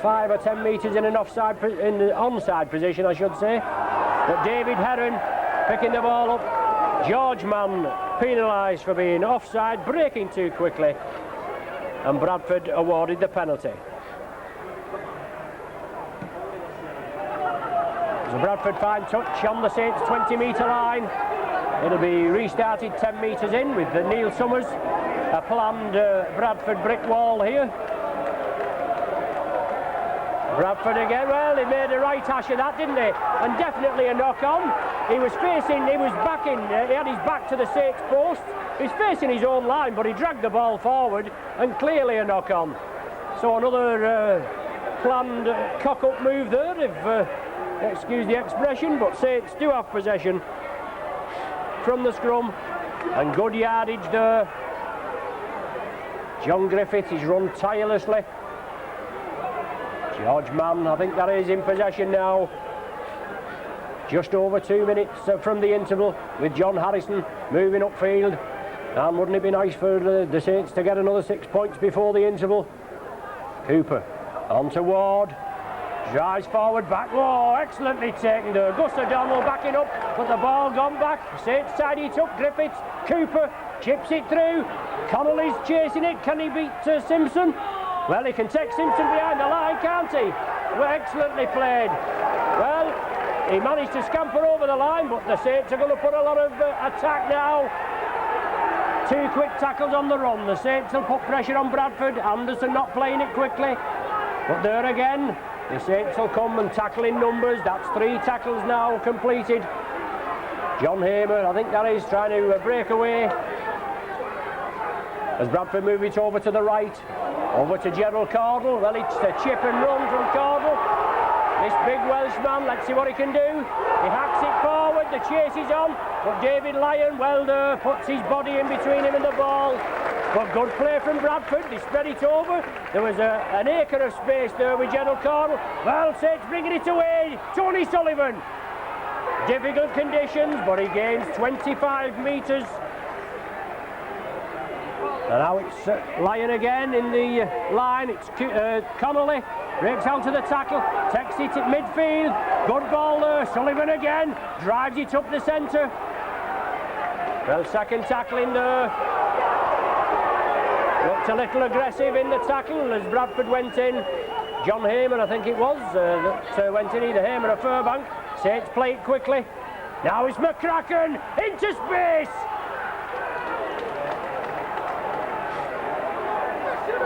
5 or 10 metres in an onside position, I should say. But David Heron picking the ball up. George Mann penalised for being offside, breaking too quickly, and Bradford awarded the penalty. So Bradford fine touch on the Saints 20-metre line. It'll be restarted 10 metres in with Neil Summers, a planned Bradford brick wall here. Bradford again, well, he made a right hash of that, didn't he? And definitely a knock on. He was backing, he had his back to the Saints post. He's facing his own line, but he dragged the ball forward, and clearly a knock on. So another planned cock-up move there, if excuse the expression, but Saints do have possession from the scrum, and good yardage there. John Griffith, he's run tirelessly. George Mann, I think that is in possession now. Just over 2 minutes from the interval, with John Harrison moving upfield. And wouldn't it be nice for the Saints to get another 6 points before the interval? Cooper on to Ward, drives forward, back, oh, excellently taken there. Gus O'Donnell backing up, but the ball gone back. Saints tidy it up, Griffiths, Cooper chips it through. Connolly's chasing it, can he beat Simpson? Well, he can take Simpson behind the line, can't he? Well, excellently played. Well, he managed to scamper over the line, but the Saints are going to put a lot of attack now. 2 quick tackles on the run. The Saints will put pressure on Bradford. Anderson not playing it quickly. But there again, the Saints will come and tackle in numbers. That's 3 tackles now completed. John Hamer, I think that is, trying to break away. As Bradford move it over to the right. Over to Gerald Cardle. Well, it's a chip and run from Cardle. This big Welshman, let's see what he can do. He hacks it forward, the chase is on, but David Lyon, well there, puts his body in between him and the ball. But good play from Bradford, they spread it over. There was an acre of space there with Gerald Cardle. Well, Saints bringing it away, Tony Sullivan. Difficult conditions, but he gains 25 metres. And now it's Lyon again in the line. It's Connolly, breaks out to the tackle, takes it at midfield. Good ball there, Sullivan again, drives it up the centre. Well, second tackle in there. Looked a little aggressive in the tackle as Bradford went in. John Hamer, I think it was, that went in, either Hamer or Furbank. Saints play it quickly. Now it's McCracken into space.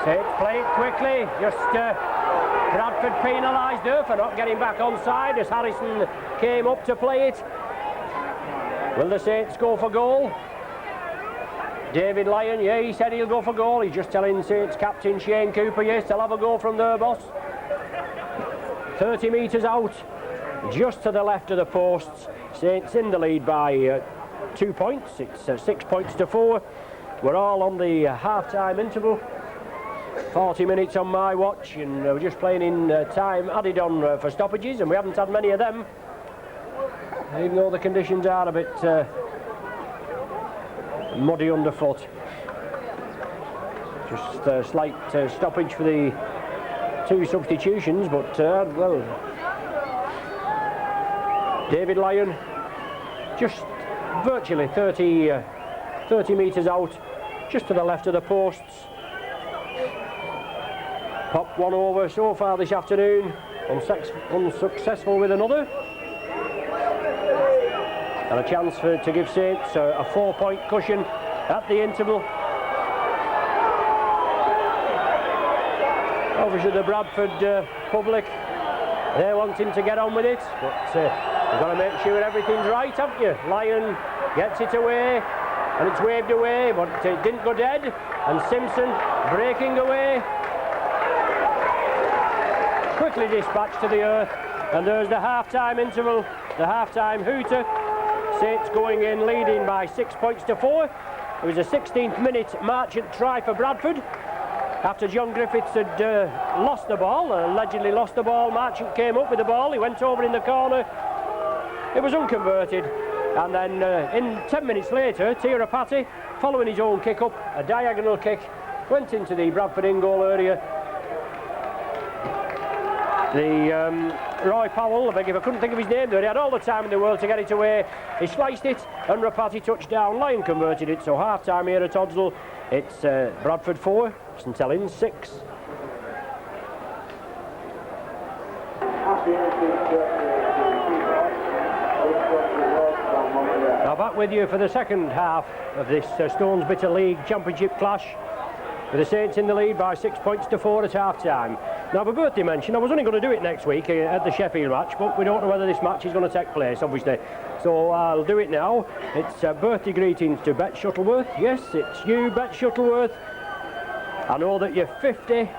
Saints play it quickly, just Bradford penalised there for not getting back onside as Harrison came up to play it. Will the Saints go for goal? David Lyon, yeah, he said he'll go for goal. He's just telling Saints captain Shane Cooper, yes, they'll have a go from there, boss. 30 metres out, just to the left of the posts. Saints in the lead by 2 points. It's 6 points to 4. We're all on the half-time interval. 40 minutes on my watch, and we're just playing in time added on for stoppages, and we haven't had many of them, even though the conditions are a bit muddy underfoot. Just a slight stoppage for the 2 substitutions, but well, David Lyon just virtually 30 metres out, just to the left of the posts. Popped one over so far this afternoon, unsuccessful with another. And a chance to give Saints a 4-point cushion at the interval. Obviously the Bradford public, they want him to get on with it, but you've got to make sure everything's right, haven't you? Lyon gets it away, and it's waved away, but it didn't go dead, and Simpson breaking away. Quickly dispatched to the earth, and there's the half-time interval, the half-time hooter. Saints going in leading by 6 points to 4. It was a 16th minute Marchant try for Bradford. After John Griffiths had lost the ball, allegedly lost the ball, Marchant came up with the ball, he went over in the corner. It was unconverted, And then in 10 minutes later, Tirapati, following his own kick up, a diagonal kick, went into the Bradford in-goal area. The Roy Powell, I couldn't think of his name there, he had all the time in the world to get it away. He sliced it and Rapati touched down. Lyon converted it, so half time here at Oddsall. It's Bradford 4, St Helens 6. Now back with you for the second half of this Stones Bitter League Championship clash, with the Saints in the lead by 6 points to 4 at half time. Now for birthday mention, I was only going to do it next week at the Sheffield match, but we don't know whether this match is going to take place, obviously, so I'll do it now. It's birthday greetings to Bet Shuttleworth. Yes, it's you, Bet Shuttleworth. I know that you're 50,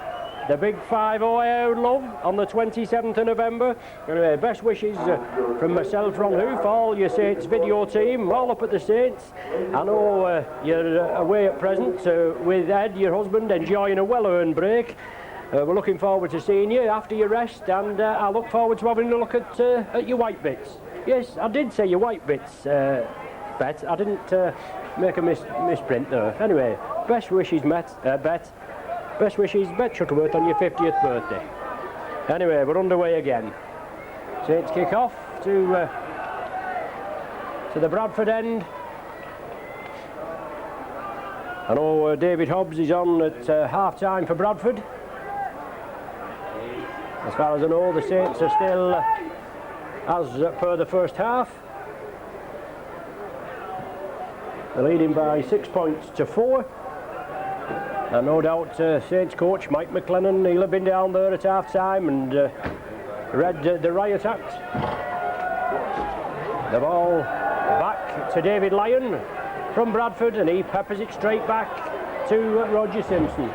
the big 5-0 out love on the 27th of November. Anyway, best wishes from myself, Ron Hoof, all your Saints video team, all up at the Saints. I know you're away at present with Ed, your husband, enjoying a well-earned break. We're looking forward to seeing you after your rest, and I look forward to having a look at your white bits. Yes, I did say your white bits, Bet. I didn't make a misprint there. Anyway, best wishes, Bet. Best wishes, Bet Shuttleworth, on your 50th birthday. Anyway, we're underway again. Saints kick off to the Bradford end. I know David Hobbs is on at half time for Bradford. As far as I know, the Saints are still as per the first half. They're leading by 6 points to 4. And no doubt Saints coach Mike McLennan, he'll have been down there at half time and read the riot act. The ball back to David Lyon from Bradford, and he peppers it straight back to Roger Simpson.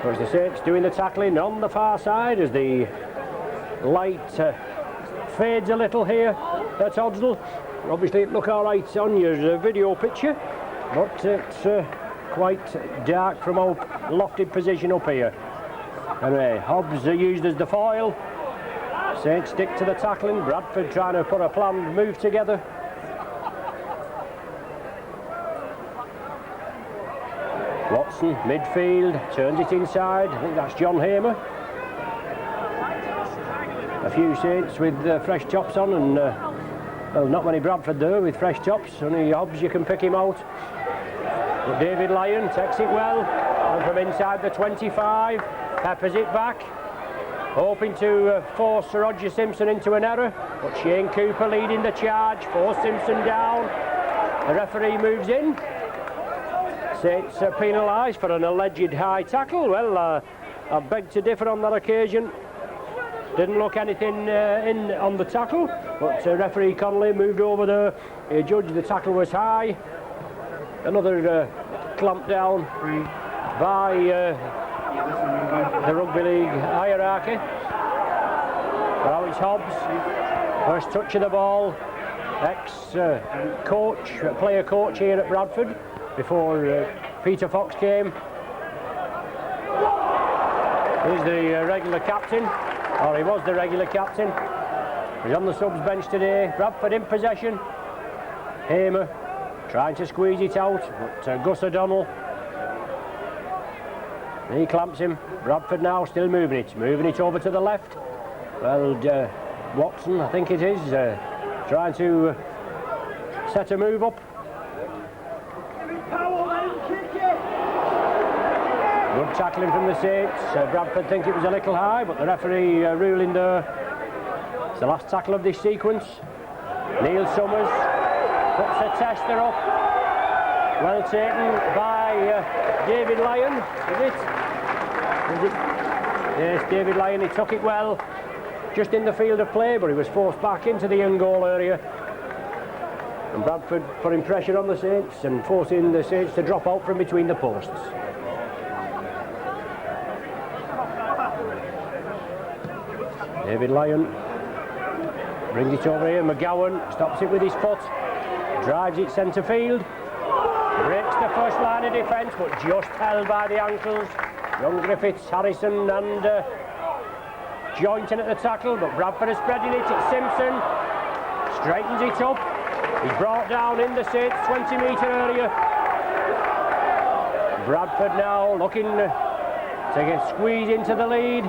There's the Saints doing the tackling on the far side as the light fades a little here at Oddsall. Obviously it look all right on your video picture, but it's quite dark from our lofted position up here. Anyway, Hobbs used as the foil. Saints stick to the tackling. Bradford trying to put a planned move together. Watson, midfield, turns it inside. I think that's John Hamer. A few Saints with fresh tops on, and well, not many Bradford there with fresh tops. Only Hobbs, you can pick him out. But David Lyon takes it well, and from inside the 25, peppers it back, hoping to force Roger Simpson into an error. But Shane Cooper leading the charge, force Simpson down. The referee moves in. Saints penalised for an alleged high tackle. Well, I beg to differ on that occasion. Didn't look anything in on the tackle, but referee Connolly moved over there. He judged the tackle was high. Another clamp down by the rugby league hierarchy. Now it's Hobbs. First touch of the ball. Ex-coach, player coach here at Bradford before Peter Fox came. He's the regular captain, or he was the regular captain. He's on the subs bench today. Bradford in possession. Hamer trying to squeeze it out, but Gus O'Donnell, he clamps him. Bradford now still moving it over to the left. Well, Watson, I think it is, trying to set a move up. Good tackling from the Saints. Bradford think it was a little high, but the referee ruling there. It's the last tackle of this sequence. Neil Summers puts a tester up. Well taken by David Lyon. Is it? Yes, David Lyon. He took it well, just in the field of play, but he was forced back into the young goal area. And Bradford putting pressure on the Saints and forcing the Saints to drop out from between the posts. David Lyon brings it over here. McGowan stops it with his foot, drives it centre field, breaks the first line of defence, but just held by the ankles. Young Griffiths, Harrison and jointing at the tackle, but Bradford is spreading it. It's Simpson, straightens it up. He's brought down in the Saints 20-metre area. Bradford now looking to get squeezed into the lead.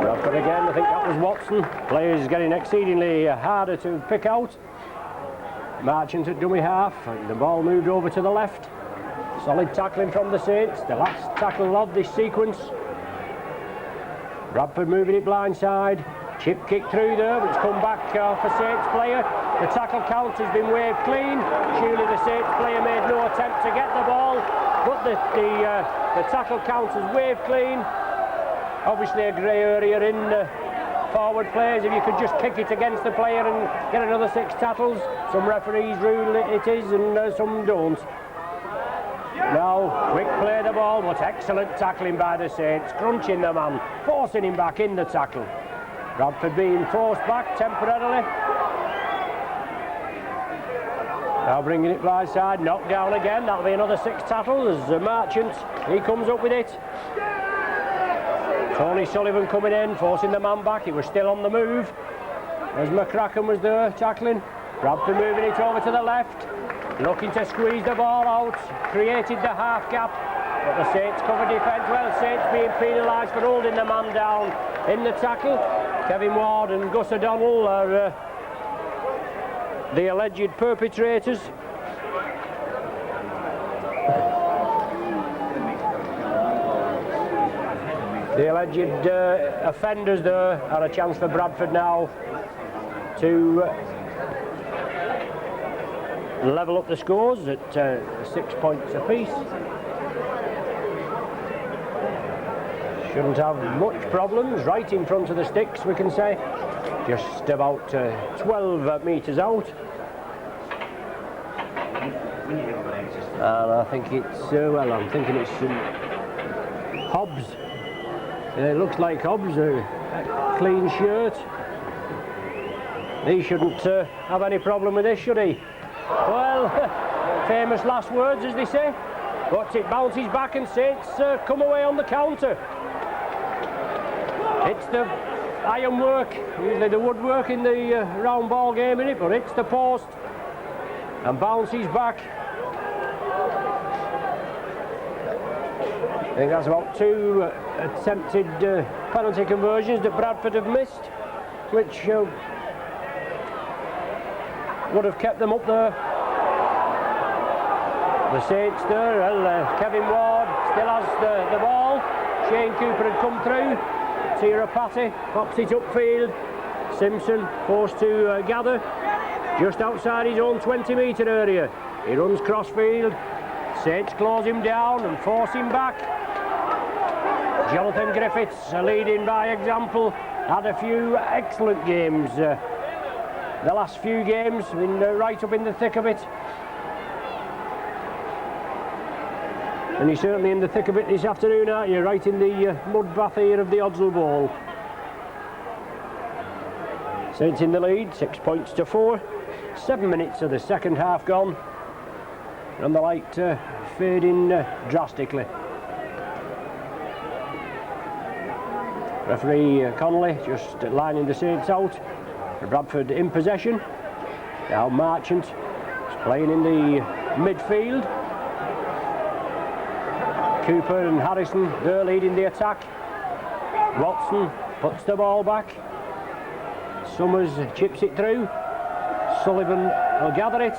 Bradford again, I think that was Watson. Players getting exceedingly harder to pick out. Marchant at dummy half, and the ball moved over to the left. Solid tackling from the Saints, the last tackle of this sequence. Bradford moving it blindside. Chip kick through there, but it's come back off a Saints player. The tackle count has been waved clean. Surely the Saints player made no attempt to get the ball, but the tackle count is waved clean. Obviously a grey area in forward players. If you could just kick it against the player and get another 6 tackles. Some referees rule it is and some don't. Now, quick play the ball, but excellent tackling by the Saints, crunching the man, forcing him back in the tackle. Bradford being forced back temporarily. Now bringing it blindside, knocked down again, that'll be another 6 tackles as Marchant, he comes up with it. Tony Sullivan coming in, forcing the man back, he was still on the move as McCracken was there tackling. Bradford moving it over to the left. Looking to squeeze the ball out, created the half gap, but the Saints cover defence well. Saints being penalised for holding the man down in the tackle. Kevin Ward and Gus O'Donnell are the alleged perpetrators. The alleged offenders there are a chance for Bradford now to level up the scores at 6 points apiece. Shouldn't have much problems. Right in front of the sticks, we can say. Just about 12 metres out. And I think it's, well, I'm thinking it's Hobbs. It looks like Hobbs, a clean shirt. He shouldn't have any problem with this, should he? Well, famous last words, as they say. But it bounces back and Saints come away on the counter. It's the ironwork, usually the woodwork in the round ball game, in it, but it's the post and bounces back. I think that's about 2 attempted penalty conversions that Bradford have missed, which would have kept them up there. The Saints there, well, Kevin Ward still has the ball. Shane Cooper had come through. Tirapati pops it upfield. Simpson forced to gather just outside his own 20-metre area. He runs crossfield. Saints close him down and force him back. Jonathan Griffiths, leading by example, had a few excellent games. The last few games, been right up in the thick of it. And you're certainly in the thick of it this afternoon, aren't you? Right in the mud bath here of the Odsal Bowl. Saints in the lead, 6 points to 4. 7 minutes of the second half gone. And the light fading drastically. Referee Connolly just lining the Saints out. Bradford in possession. Now Marchant is playing in the midfield. Cooper and Harrison, they're leading the attack. Watson puts the ball back. Summers chips it through. Sullivan will gather it.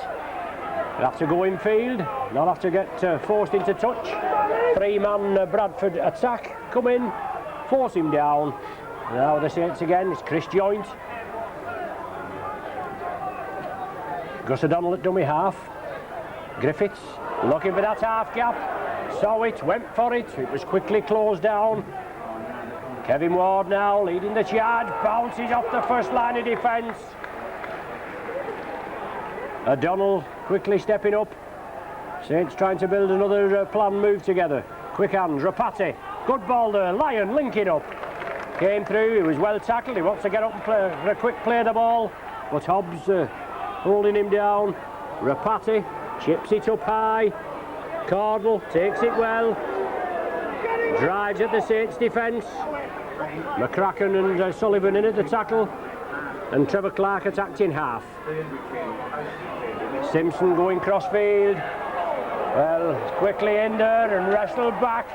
He'll have to go in field, not have to get forced into touch. 3-man Bradford attack, come in, force him down. Now the Saints again, it's Chris Joint. Gus O'Donnell at dummy half. Griffiths looking for that half gap. Saw it, went for it. It was quickly closed down. Kevin Ward now leading the charge. Bounces off the first line of defence. O'Donnell quickly stepping up. Saints trying to build another planned move together. Quick hands, Rapati. Good ball there. Lyon linking up. Came through, he was well tackled. He wants to get up and play for a quick play of the ball. but Hobbs holding him down. Rapati chips it up high. Cardle takes it well. Drives at the Saints defence. McCracken and Sullivan in at the tackle. And Trevor Clark attacked in half. Simpson going crossfield. Well, quickly in there and wrestled back.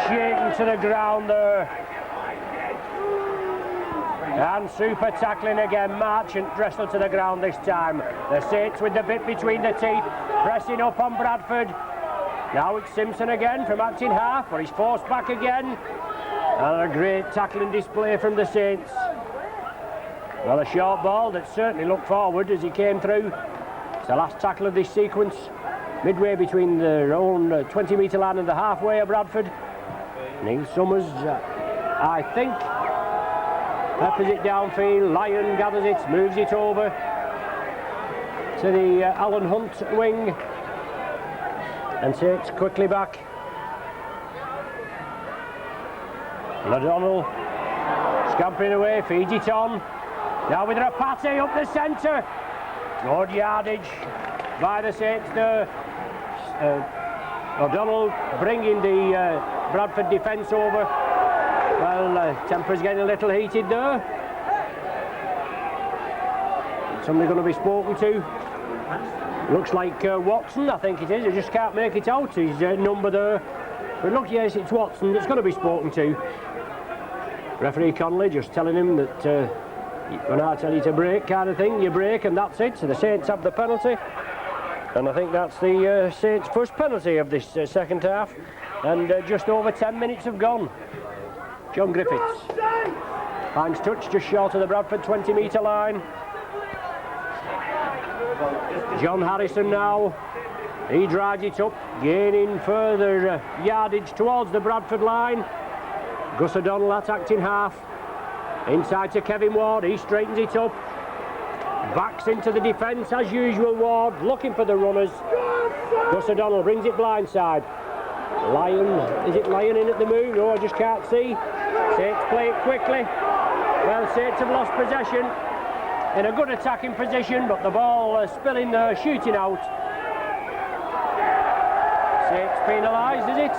Shaken to the ground there. And super tackling again. Marchant wrestled to the ground this time. The Saints with the bit between the teeth. Pressing up on Bradford. Now it's Simpson again from acting half, but he's forced back again. And a great tackling display from the Saints. Well, a short ball that certainly looked forward as he came through. It's the last tackle of this sequence. Midway between their own 20-metre line and the halfway of Bradford. Neil Summers, I think, peppers it downfield. Lyon gathers it, moves it over to the Alan Hunt wing. And takes quickly back. O'Donnell scampering away, feeds it on. Now with Rapati up the centre. Good yardage by the Saints there. O'Donnell bringing the Bradford defence over. Well, temper's getting a little heated there. Somebody going to be spoken to. Looks like Watson, I think it is. I just can't make it out. His number there. But look, yes, it's Watson that's going to be spoken to. Referee Connolly just telling him that when I tell you to break kind of thing, you break and that's it. So the Saints have the penalty. And I think that's the Saints' first penalty of this second half. And just over 10 minutes have gone. John Griffiths finds touch just short of the Bradford 20-metre line. John Harrison now, he drives it up, gaining further yardage towards the Bradford line. Gus O'Donnell attacked in half. Inside to Kevin Ward, he straightens it up. Backs into the defence as usual. Ward looking for the runners. Gus O'Donnell brings it blindside. Lyon, is it Lyon in at the move? No, I just can't see. Saints play it quickly. Well, Saints have lost possession. In a good attacking position, but the ball spilling there, shooting out. Saints penalised, is it?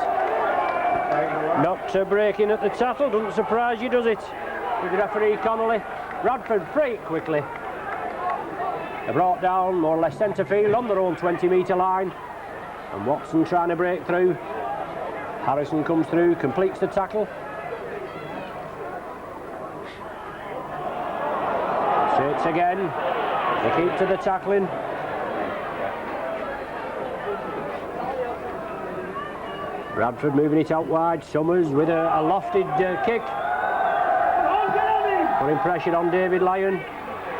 Not breaking at the tackle, doesn't surprise you, does it? With the referee Connolly. Bradford free it quickly. They're brought down more or less centre field on their own 20-metre line. And Watson trying to break through. Harrison comes through, completes the tackle. Saints again. They keep to the tackling. Bradford moving it out wide. Summers with a lofted kick. Putting pressure on David Lyon.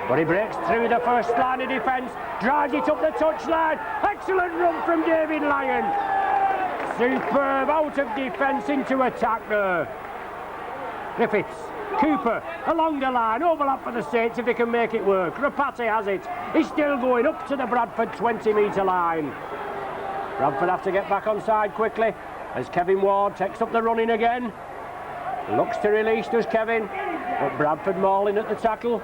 But he breaks through the first line of defence. Drives it up the touchline. Excellent run from David Lyon. Superb out of defence into attack there. Griffiths. Cooper along the line, overlap for the Saints if they can make it work. Rapati has it. He's still going up to the Bradford 20-metre line. Bradford have to get back on side quickly as Kevin Ward takes up the running again. Looks to release, does Kevin, but Bradford mauling at the tackle.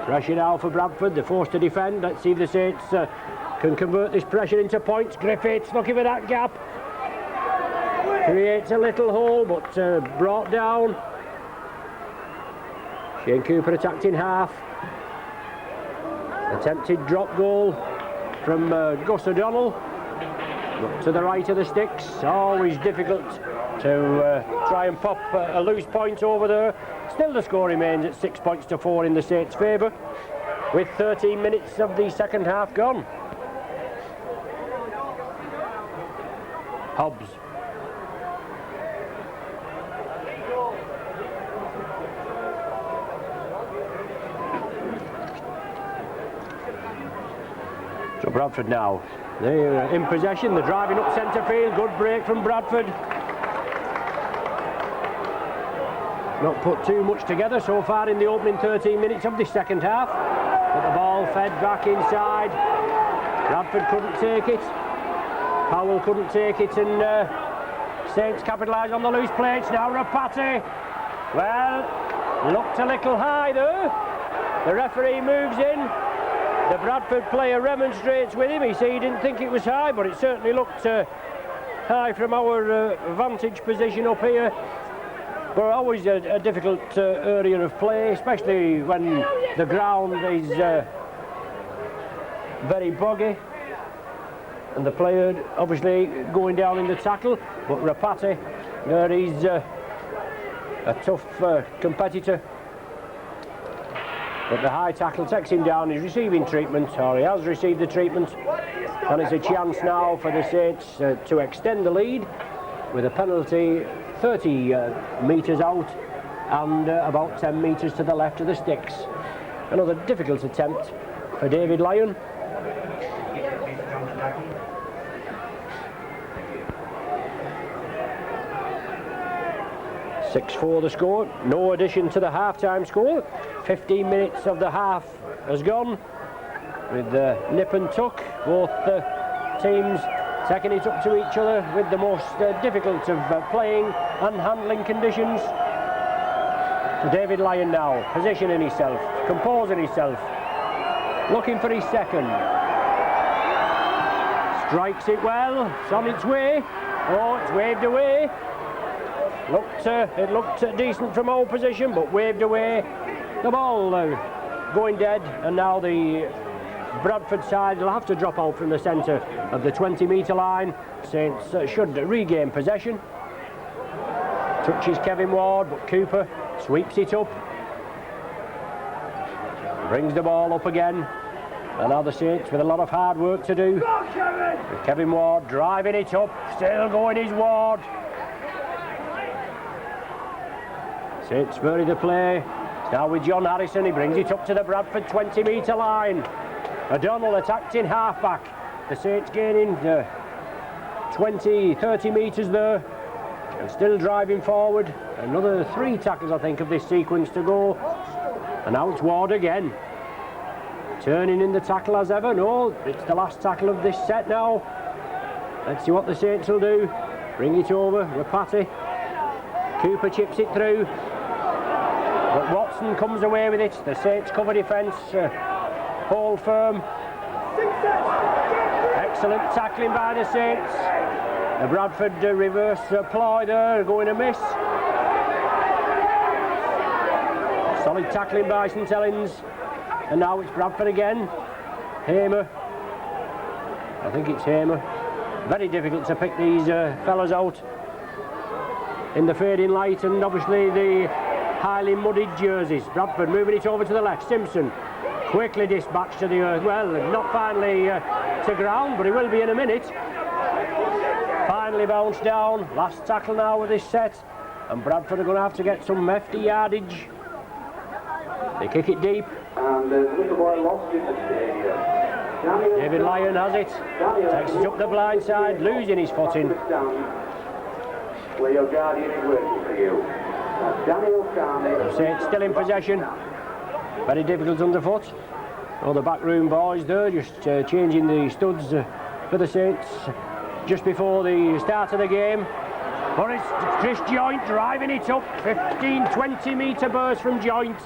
Pressure now for Bradford, they're forced to defend. Let's see if the Saints can convert this pressure into points. Griffiths looking for that gap. Creates a little hole, but brought down. Shane Cooper attacked in half. Attempted drop goal from Gus O'Donnell. But to the right of the sticks. Always difficult to try and pop a loose point over there. Still the score remains at 6 points to 4 in the Saints' favour, with 13 minutes of the second half gone. Hobbs. So Bradford now, they're in possession, they're driving up centre field, good break from Bradford. Not put too much together so far in the opening 13 minutes of the second half, but the ball fed back inside. Bradford couldn't take it, Powell couldn't take it, and Saints capitalise on the loose plates. Now Rapati, well, Looked a little high there. The referee moves in. The Bradford player remonstrates with him. He said he didn't think it was high, but it certainly looked high from our vantage position up here. But always a difficult area of play, especially when the ground is very boggy. And the player obviously going down in the tackle. But Rapati, there he's a tough competitor. But the high tackle takes him down. He's receiving treatment, or he has received the treatment. And it's a chance now for the Saints to extend the lead with a penalty 30 metres out and about 10 metres to the left of the sticks. Another difficult attempt for David Lyon. 6-4 the score, no addition to the half-time score. 15 minutes of the half has gone with nip and tuck, both teams taking it up to each other with the most difficult of playing and handling conditions. David Lyon now positioning himself, composing himself, looking for his second. Strikes it well, it's on its way. Oh, it's waved away. It looked decent from our position, but waved away. The ball going dead, and now the Bradford side will have to drop out from the centre of the 20-metre line. Saints should regain possession. Touches Kevin Ward, but Cooper sweeps it up. Brings the ball up again. And now the Saints with a lot of hard work to do. With Kevin Ward driving it up, still going his Ward. Saints vary the play. Now with John Harrison, he brings it up to the Bradford 20-metre line. O'Donnell attacked in half-back. The Saints gaining 20, 30 metres there. And still driving forward. Another 3 tackles, I think, of this sequence to go. And now it's Ward again. Turning in the tackle as ever. No, it's the last tackle of this set now. Let's see what the Saints will do. Bring it over, Rapati. Cooper chips it through. But Watson comes away with it. The Saints cover defence, hold firm. Excellent tackling by the Saints. The Bradford reverse ploy there, going a miss. Solid tackling by St Helens. And now it's Bradford again. Hamer. I think it's Hamer. Very difficult to pick these fellas out in the fading light, and obviously the highly muddied jerseys. Bradford moving it over to the left. Simpson quickly dispatched to the earth. Well, not finally to ground, but he will be in a minute. Finally bounced down. Last tackle now with this set, and Bradford are going to have to get some hefty yardage. They kick it deep. And the little boy lost in the stadium. David Lyon has it. Takes it up the blind side, losing his footing. Where your guardian is working for you. Saints still in possession. Very difficult underfoot. All the backroom boys there just changing the studs for the Saints just before the start of the game. But it's Chris Joint driving it up. 15-20 metre burst from Joint.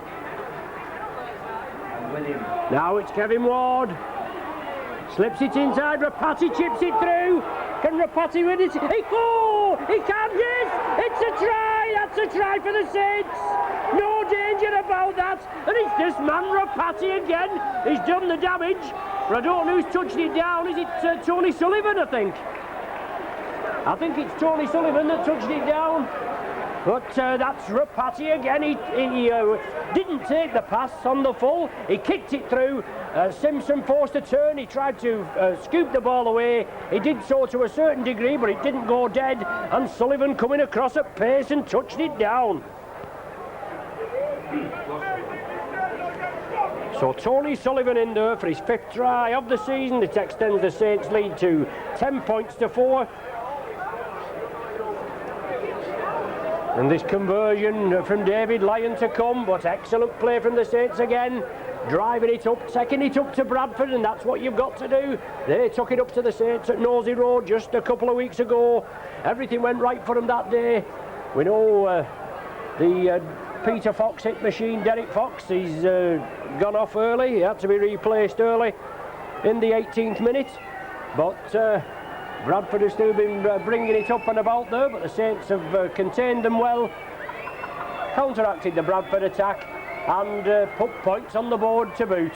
Now it's Kevin Ward. Slips it inside. Rapati chips it through. Can Rapati win it? He can't, yes! It's a try! That's a try for the Saints! No danger about that! And it's this man Rapati again! He's done the damage. But I don't know who's touched it down. Is it Tony Sullivan, I think? I think it's Tony Sullivan that touched it down. But that's Rapati again. He didn't take the pass on the full. He kicked it through. Simpson forced a turn. He tried to scoop the ball away. He did so to a certain degree, but it didn't go dead. And Sullivan coming across at pace and touched it down. So Tony Sullivan in there for his 5th try of the season. It extends the Saints' lead to 10 points to 4. And this conversion from David Lyon to come, but excellent play from the Saints again. Driving it up, taking it up to Bradford, and that's what you've got to do. They took it up to the Saints at Nosey Road just a couple of weeks ago. Everything went right for them that day. We know The Peter Fox hit machine, Derek Fox, he's gone off early. He had to be replaced early in the 18th minute. But Bradford has still been bringing it up and about there, but the Saints have contained them well, counteracted the Bradford attack, and put points on the board to boot.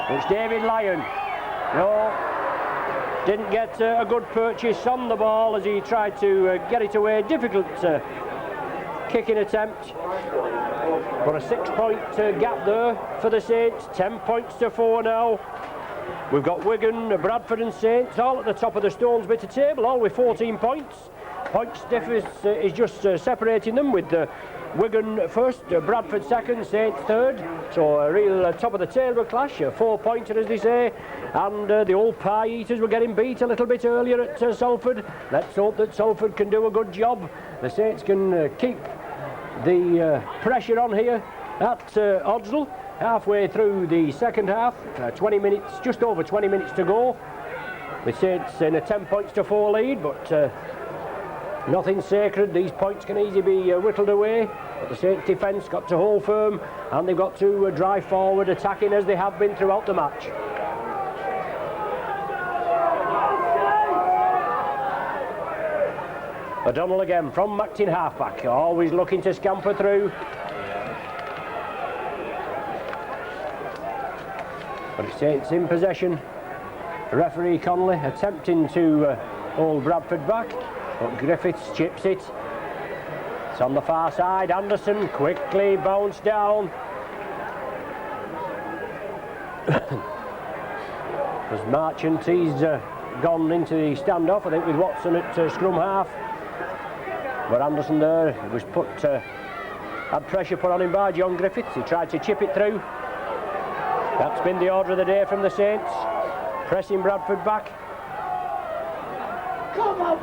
It's David Lyon. No, didn't get a good purchase on the ball as he tried to get it away. Difficult kicking attempt, but a 6-point gap there for the Saints. 10 points to 4 now. We've got Wigan, Bradford and Saints all at the top of the Stones Bitter table, all with 14 points. Points difference is just separating them, with Wigan first, Bradford second, Saints third. So a real top of the table clash, a 4-pointer as they say. And the old pie eaters were getting beat a little bit earlier at Salford. Let's hope that Salford can do a good job. The Saints can keep the pressure on here at Oddsall. Halfway through the second half, 20 minutes, just over 20 minutes to go. The Saints in a 10 points to 4 lead, but nothing sacred. These points can easily be whittled away. But the Saints defence got to hold firm, and they've got to drive forward, attacking as they have been throughout the match. O'Donnell again from Mactin halfback, always looking to scamper through. But it's Saints in possession. Referee Connolly attempting to hold Bradford back, but Griffiths chips it. It's on the far side. Anderson quickly bounced down. As Marchant, he's gone into the standoff, I think, with Watson at scrum half. But Anderson there was had pressure put on him by John Griffiths. He tried to chip it through. That's been the order of the day from the Saints, pressing Bradford back.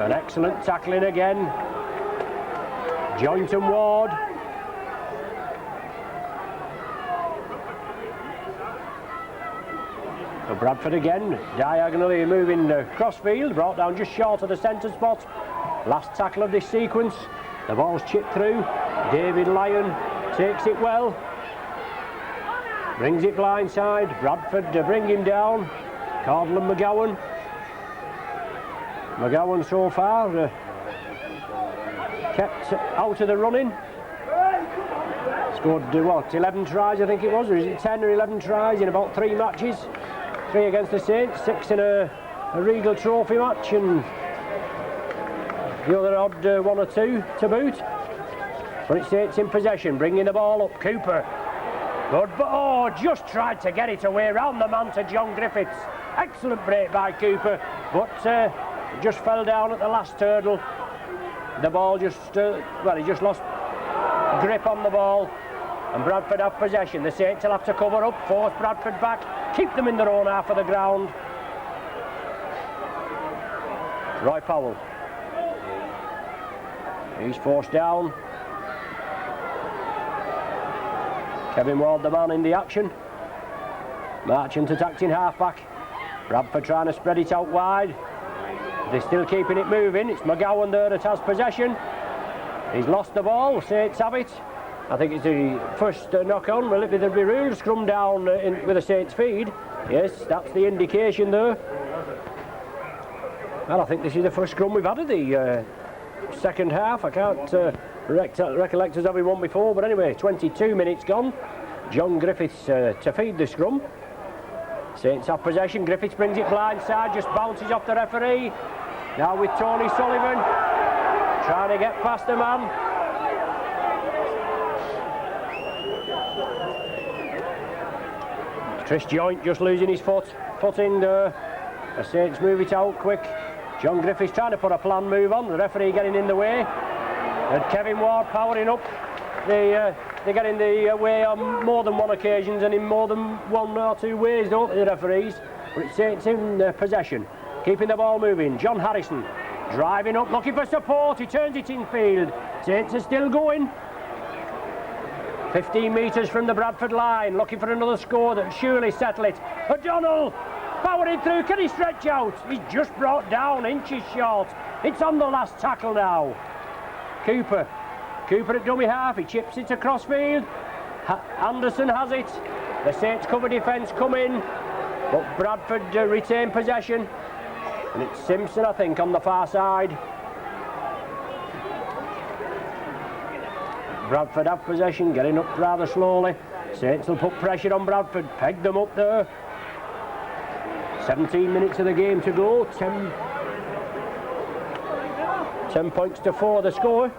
An excellent tackling again. Joint and Ward. For Bradford again, diagonally moving crossfield, brought down just short of the centre spot. Last tackle of this sequence. The ball's chipped through. David Lyon takes it well. Brings it blindside. Bradford bring him down. Cardle and McGowan. McGowan so far kept out of the running. Scored what, 11 tries I think it was, or is it 10 or 11 tries in about 3 matches. 3 against the Saints, 6 in a Regal Trophy match, and the other odd 1 or 2 to boot. But it's Saints in possession, bringing the ball up. Cooper. Good, but oh, just tried to get it away round the man to John Griffiths. Excellent break by Cooper, but just fell down at the last hurdle. The ball just, he just lost grip on the ball, and Bradford have possession. The Saints will have to cover up, force Bradford back, keep them in their own half of the ground. Roy Powell. He's forced down. Kevin Ward, the man in the action. Marchant attacked in half-back. Bradford trying to spread it out wide. They're still keeping it moving. It's McGowan there that has possession. He's lost the ball. Saints have it. I think it's the first knock-on. Will it be the rule? Scrum down with a Saints feed. Yes, that's the indication there. Well, I think this is the first scrum we've had of the second half. I can't recollect us having one before, but anyway, 22 minutes gone. John Griffiths to feed the scrum. Saints have possession. Griffiths brings it blindside, just bounces off the referee. Now with Tony Sullivan trying to get past the man. Trish Joint just losing his footing there. The Saints move it out quick. John Griffiths trying to put a planned move on. The referee getting in the way. And Kevin Ward powering up. They get in the way on more than one occasions and in more than 1 or 2 ways, don't they, the referees? But it's Saints in possession, keeping the ball moving. John Harrison driving up, looking for support. He turns it in field. Saints are still going. 15 metres from the Bradford line, looking for another score that surely settle it. O'Donnell powering through. Can he stretch out? He's just brought down inches short. It's on the last tackle now. Cooper Cooper at dummy half, he chips it across field. Anderson has it. The Saints cover defence come in, but Bradford retain possession. And it's Simpson, I think, on the far side. Bradford have possession, getting up rather slowly. Saints will put pressure on Bradford, peg them up there. 17 minutes of the game to go, 10 points to 4 the score.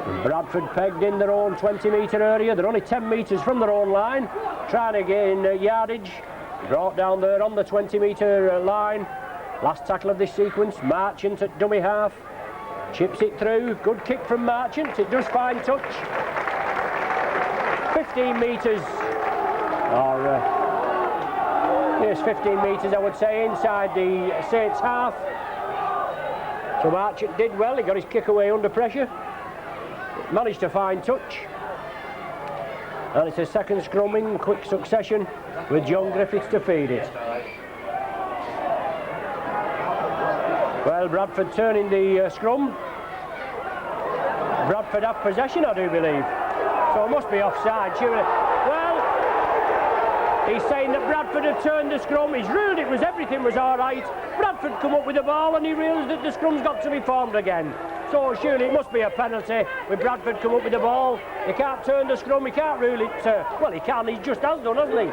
And Bradford pegged in their own 20-metre area. They're only 10 metres from their own line, trying to gain yardage. Brought down there on the 20-metre line. Last tackle of this sequence, Marchant at dummy half. Chips it through, good kick from Marchant, it does find touch. 15 metres, or yes, 15 metres I would say, inside the Saints half. So Marchant did well, he got his kick away under pressure. Managed to find touch. And it's a second scrum in quick succession with John Griffiths to feed it. Well, Bradford turning the scrum. Bradford have possession, I do believe. So it must be offside, surely. Well, he's saying that Bradford have turned the scrum. He's ruled it was everything was all right. Bradford come up with the ball and he realised that the scrum's got to be formed again. So surely it must be a penalty with Bradford come up with the ball. He can't turn the scrum, he can't rule it. Well, he can, he just has done, hasn't he?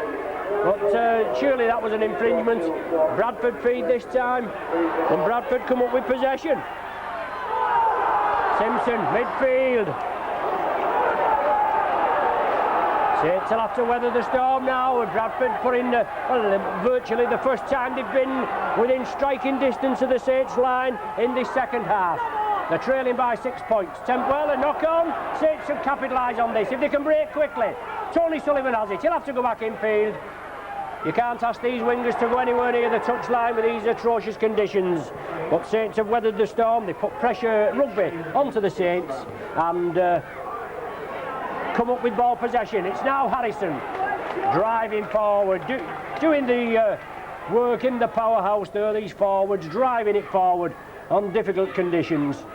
But surely that was an infringement. Bradford feed this time, and Bradford come up with possession. Simpson, midfield. Saints will have to weather the storm now, and Bradford put in, virtually the first time they've been within striking distance of the Saints line in this second half. They're trailing by 6 points. Well, a knock on. Saints should capitalise on this if they can break quickly. Tony Sullivan has it. He'll have to go back in field. You can't ask these wingers to go anywhere near the touchline with these atrocious conditions. But Saints have weathered the storm. They put pressure rugby onto the Saints and come up with ball possession. It's now Harrison driving forward, doing the work in the powerhouse there. These forwards driving it forward on difficult conditions.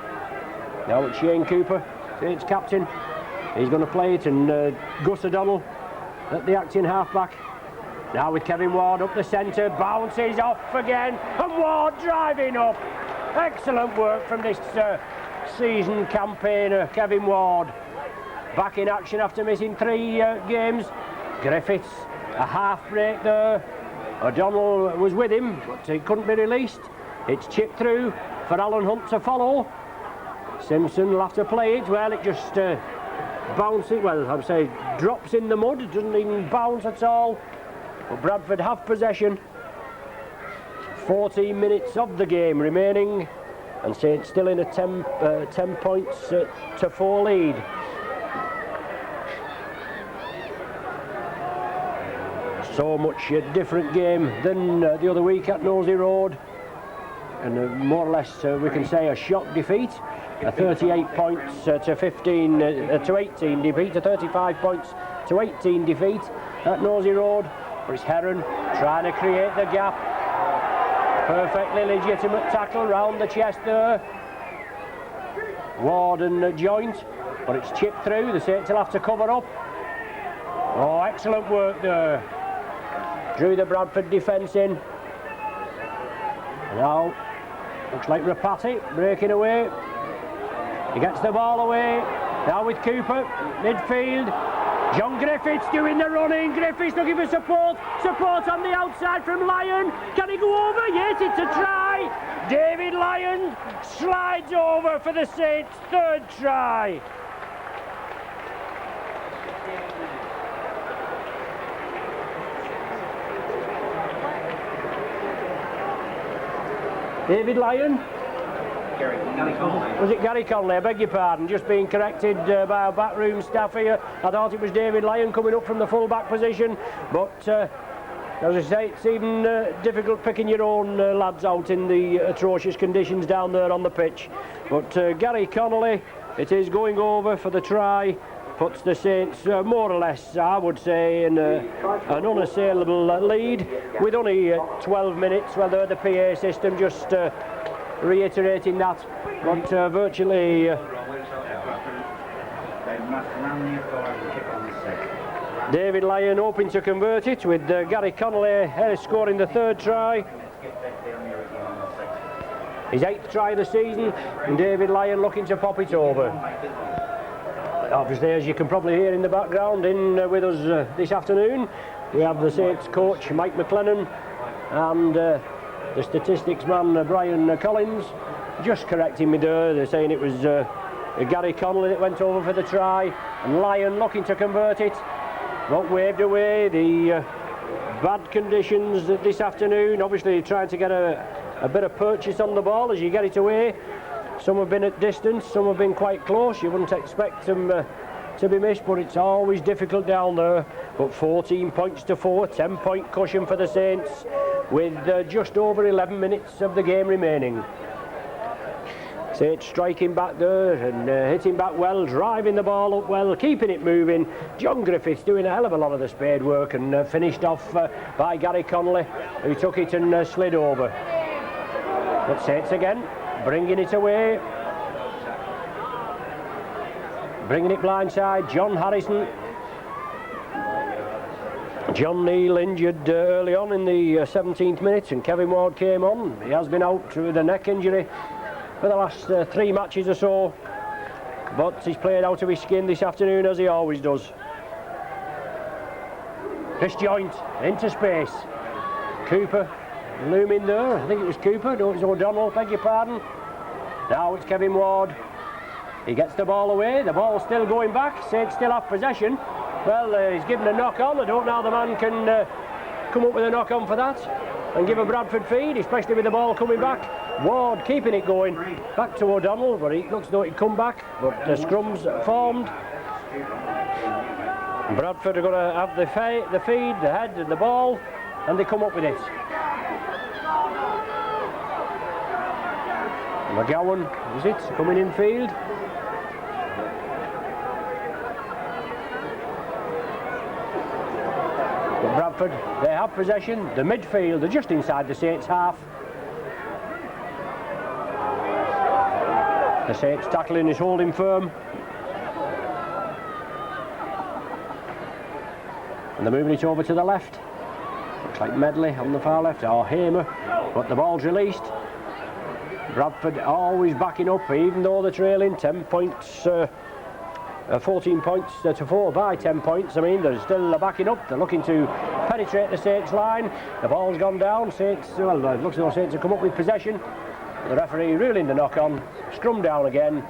Now it's Shane Cooper, Saints captain. He's going to play it, and Gus O'Donnell at the acting halfback. Now with Kevin Ward up the centre, bounces off again, and Ward driving up. Excellent work from this season campaigner, Kevin Ward. Back in action after missing 3 games. Griffiths, a half break there. O'Donnell was with him, but he couldn't be released. It's chipped through for Alan Hunt to follow. Simpson will have to play it. Well, it just bounces, well, I would say drops in the mud. It doesn't even bounce at all. But Bradford have possession. 14 minutes of the game remaining, and Saints still in a 10 points to 4 lead. So much a different game than the other week at Nosey Road, and more or less we can say a shock defeat. A 38 points to 18 defeat, a 35 points to 18 defeat at Nosey Road. But it's Heron trying to create the gap. Perfectly legitimate tackle round the chest there. Ward and Joint, but it's chipped through. The Saints will have to cover up. Oh, excellent work there. Drew the Bradford defence in. Now, looks like Rapati breaking away. He gets the ball away. Now with Cooper, midfield. John Griffiths doing the running. Griffiths looking for support. Support on the outside from Lyon. Can he go over? Yes, it's a try. David Lyon slides over for the Saints' 3rd try. David Lyon? Gary Connolly. Was it Gary Connolly? I beg your pardon, just being corrected by our backroom staff here. I thought it was David Lyon coming up from the full-back position, but as I say, it's even difficult picking your own lads out in the atrocious conditions down there on the pitch. But Gary Connolly, it is going over for the try, puts the Saints more or less, I would say, in an unassailable lead with only 12 minutes. Well, the PA system just reiterating that, but virtually David Lyon hoping to convert it, with Gary Connolly scoring the 3rd try. His 8th try of the season, and David Lyon looking to pop it over. Obviously, as you can probably hear in the background, in with us this afternoon, we have the Saints coach Mike McLennan and the statistics man Brian Collins. Just correcting me there, they're saying it was Gary Connolly that went over for the try, and Lyon looking to convert it, but waved away the bad conditions this afternoon. Obviously trying to get a bit of purchase on the ball as you get it away. Some have been at distance, some have been quite close. You wouldn't expect them to be missed, but it's always difficult down there. But 14 points to 4, 10-point cushion for the Saints, with just over 11 minutes of the game remaining. Saints striking back there and hitting back well, driving the ball up well, keeping it moving. John Griffiths doing a hell of a lot of the spade work, and finished off by Gary Connolly, who took it and slid over. But Saints again, bringing it away. Bringing it blindside, John Harrison. John Neal injured early on in the 17th minute, and Kevin Ward came on. He has been out with a neck injury for the last 3 matches or so, but he's played out of his skin this afternoon, as he always does. Chris Joint into space. Cooper looming there. I think it was Cooper, no, it was O'Donnell, beg your pardon. Now it's Kevin Ward. He gets the ball away, the ball's still going back, Saints still have possession. Well, he's given a knock on. I don't know how the man can come up with a knock on for that and give a Bradford feed, especially with the ball coming back. Ward keeping it going back to O'Donnell, but he looks as though he'd come back, but the scrum's formed. Bradford are going to have the feed, the head and the ball, and they come up with it. McGowan, is it, coming in field? But Bradford, they have possession, the midfield, they're just inside the Saints half. The Saints tackling is holding firm. And they're moving it over to the left. Looks like Medley on the far left, or Hamer, but the ball's released. Bradford always backing up, even though they're trailing 10 points, 14 points to 4 by 10 points. I mean, they're still backing up. They're looking to penetrate the Saints line. The ball's gone down. Saints, well, it looks as though Saints have come up with possession. The referee ruling the knock on. Scrum down again.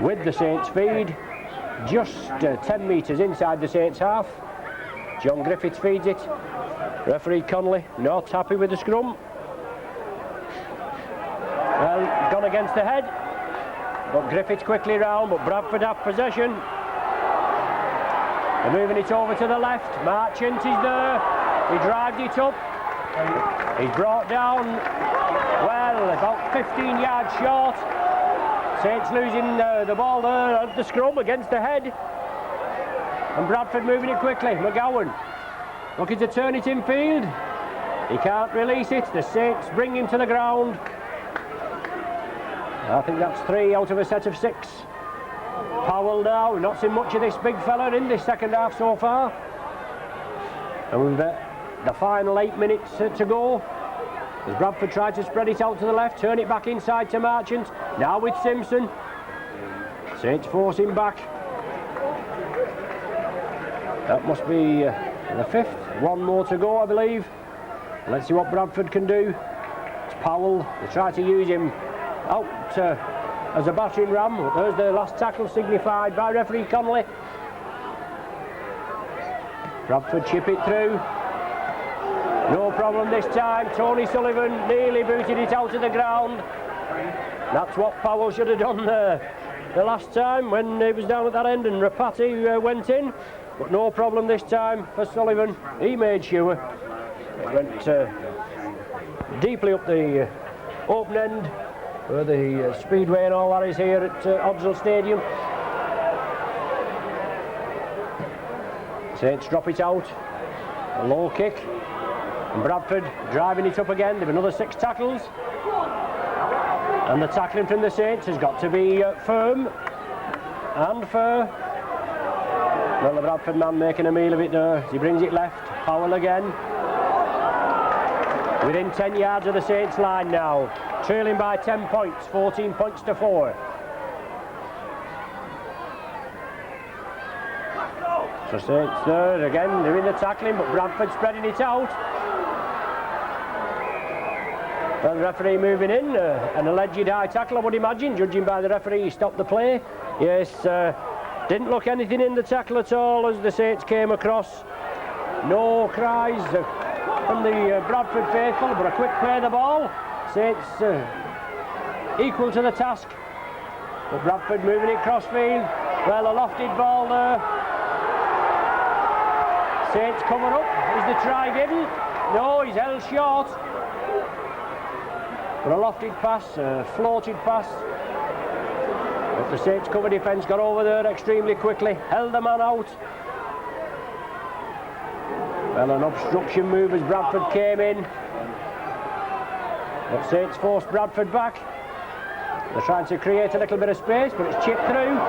With the Saints feed, just 10 metres inside the Saints half. John Griffiths feeds it. Referee Connolly not happy with the scrum. Well, gone against the head, but Griffiths quickly round, but Bradford have possession. They're moving it over to the left. Marchant is there. He drives it up. He's brought down, well, about 15 yards short. Saints losing the ball there at the scrum against the head. And Bradford moving it quickly. McGowan looking to turn it in field. He can't release it. The Saints bring him to the ground. I think that's 3 out of a set of 6. Powell now, not seen much of this big fella in this second half so far. And we've the final 8 minutes to go. As Bradford tried to spread it out to the left, turn it back inside to Marchant. Now with Simpson. Saints forcing back. That must be the 5th. 1 more to go, I believe. Let's see what Bradford can do. It's Powell. They try to use him out as a battering ram. There's the last tackle signified by referee Connolly. Bradford chip it through. No problem this time. Tony Sullivan nearly booted it out of the ground. That's what Powell should have done the last time when he was down at that end and Rapati went in. But no problem this time for Sullivan. He made sure. It went deeply up the open end, where the speedway and all that is here at Odsal Stadium. Saints drop it out. A low kick. And Bradford driving it up again. They've another 6 tackles. And the tackling from the Saints has got to be firm and fair. Well, the Bradford man making a meal of it there. He brings it left. Powell again. Within 10 yards of the Saints line now. Trailing by 10 points. 14 points to 4. So Saints there again doing the tackling, but Bradford spreading it out. Well, the referee moving in, an alleged high tackle, I would imagine, judging by the referee. He stopped the play. Yes, didn't look anything in the tackle at all as the Saints came across. No cries from the Bradford faithful, but a quick play of the ball. Saints equal to the task, but Bradford moving it crossfield. Well, a lofted ball there. Saints cover up. Is the try given? No, he's held short. But a lofted pass, a floated pass. But the Saints cover defence got over there extremely quickly, held the man out. Well, an obstruction move as Bradford came in. But Saints forced Bradford back. They're trying to create a little bit of space, but it's chipped through.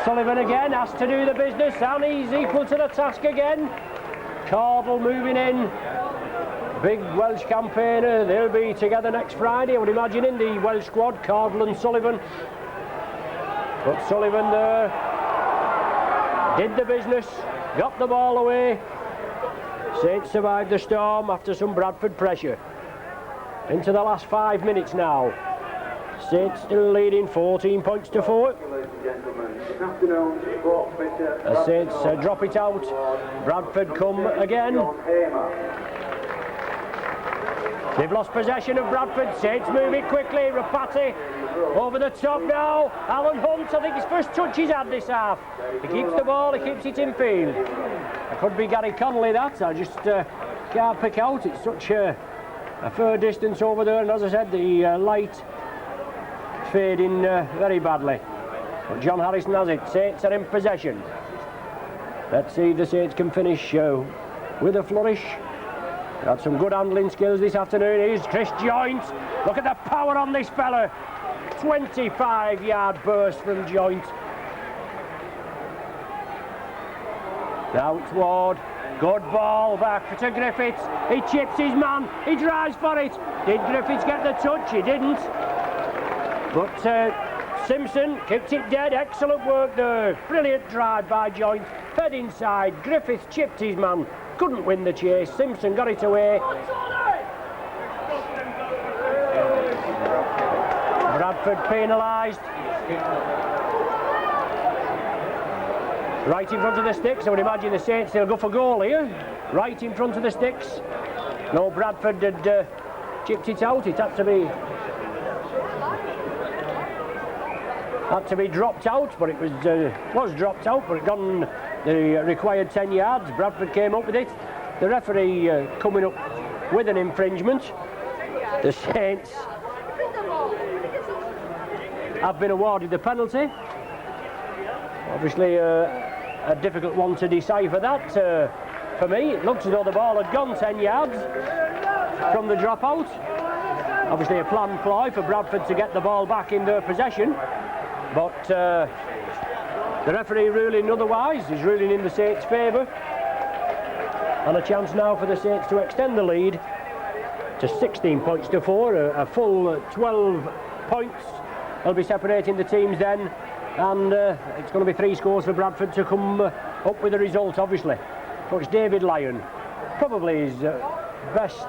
Sullivan again has to do the business, and he's equal to the task again. Cardle moving in. Big Welsh campaigner. They'll be together next Friday, I would imagine, in the Welsh squad, Cardle and Sullivan. But Sullivan there did the business, got the ball away. Saints survived the storm after some Bradford pressure. Into the last 5 minutes now. Saints still leading 14 points to 4. As Saints drop it out, Bradford come again. They've lost possession of Bradford. Saints move it quickly. Rapati over the top now. Alan Hunt, I think his first touch he's had this half. He keeps the ball, he keeps it in field. It could be Gary Connolly, that. I just can't pick out. It's such a fair distance over there, and as I said, the light fading very badly. But John Harrison has it. Saints are in possession. Let's see if the Saints can finish with a flourish. Had some good handling skills this afternoon. Here's Chris Joint. Look at the power on this fella. 25-yard burst from Joint. Now it's Ward. Good ball back to Griffiths. He chips his man. He drives for it. Did Griffiths get the touch? He didn't. But Simpson kicked it dead. Excellent work there. Brilliant drive by Joint. Head inside. Griffiths chipped his man. Couldn't win the chase. Simpson got it away. Bradford penalised. Right in front of the sticks. I would imagine the Saints, they'll go for goal here. Right in front of the sticks. No, Bradford had chipped it out. It had to be dropped out, but it was dropped out, but it gone the required 10 yards. Bradford came up with it. The referee coming up with an infringement. The Saints have been awarded the penalty. Obviously a difficult one to decipher that. For me, it looks as though the ball had gone 10 yards from the dropout. Obviously a planned ploy for Bradford to get the ball back in their possession. But the referee ruling otherwise. He's ruling in the Saints' favour. And a chance now for the Saints to extend the lead to 16 points to 4. A full 12 points will be separating the teams then. And it's going to be 3 scores for Bradford to come up with a result, obviously. Coach David Lyon, probably his best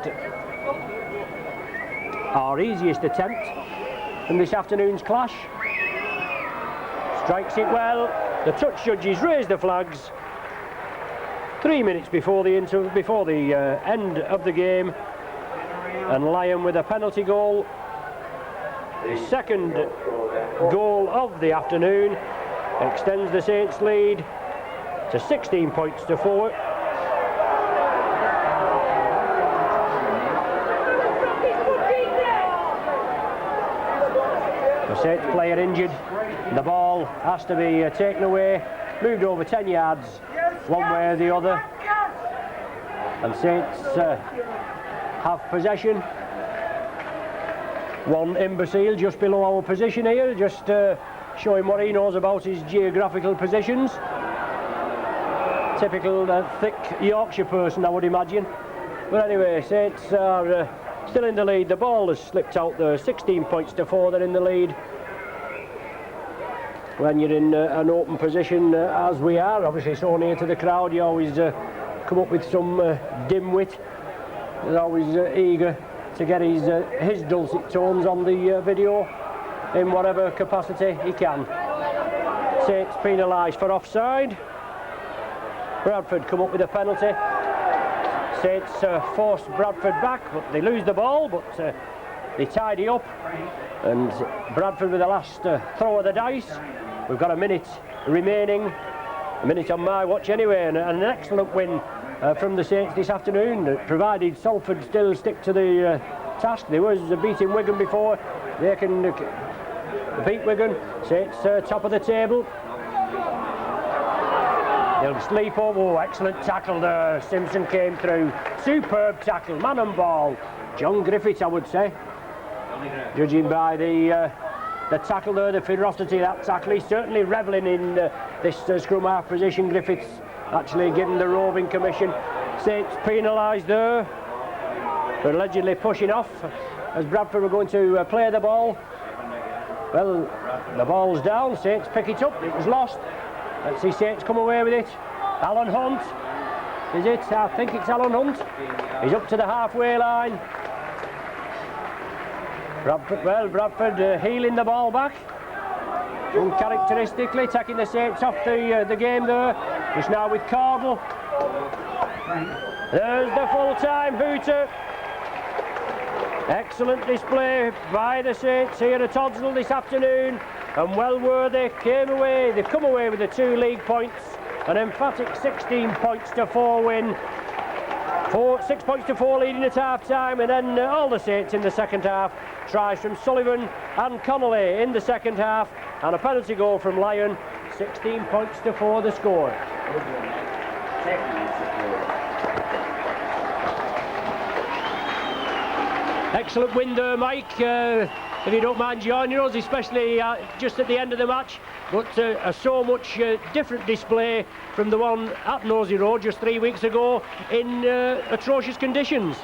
or easiest attempt in this afternoon's clash. Strikes it well. The touch judges raise the flags. 3 minutes before the end of the game, and Lyon with a penalty goal. The second goal of the afternoon extends the Saints' lead to 16 points to 4. The Saints player injured. The ball has to be taken away, moved over 10 yards one way or the other. And Saints have possession. One imbecile just below our position here, just showing what he knows about his geographical positions. Typical thick Yorkshire person, I would imagine. But anyway, Saints are still in the lead. The ball has slipped out there. 16 points to 4, they're in the lead. When you're in an open position, as we are, obviously so near to the crowd, you always come up with some dim wit. He's always eager to get his dulcet tones on the video in whatever capacity he can. Saints penalised for offside. Bradford come up with a penalty. Saints force Bradford back, but they lose the ball, but they tidy up. And Bradford with the last throw of the dice. We've got a minute remaining, a minute on my watch anyway, and an excellent win from the Saints this afternoon, provided Salford still stick to the task. They was beating Wigan before. They can beat Wigan. Saints top of the table. They'll sleep over. Oh, excellent tackle there. Simpson came through. Superb tackle, man and ball. John Griffiths, I would say. Judging by the tackle there, the ferocity of that tackle. He's certainly revelling in this scrum half position. Griffiths actually given the roving commission. Saints penalised there for allegedly pushing off as Bradford were going to play the ball. Well, the ball's down. Saints pick it up. It was lost. Let's see Saints come away with it. Alan Hunt. Is it? I think it's Alan Hunt. He's up to the halfway line. Bradford heeling the ball back. Uncharacteristically taking the Saints off the game there. Just now with Cardle. There's the full-time hooter. Excellent display by the Saints here at Oddsall this afternoon, and well worthy. They've come away with the 2 league points, an emphatic 16 points to 4 win. 6 points to 4 leading at half time, and then all the Saints in the second half. Tries from Sullivan and Connolly in the second half, and a penalty goal from Lyon. 16 points to 4 the score. Excellent win there, Mike. If you don't mind joining us, especially just at the end of the match, but so much different display from the one at Nosey Road just 3 weeks ago in atrocious conditions.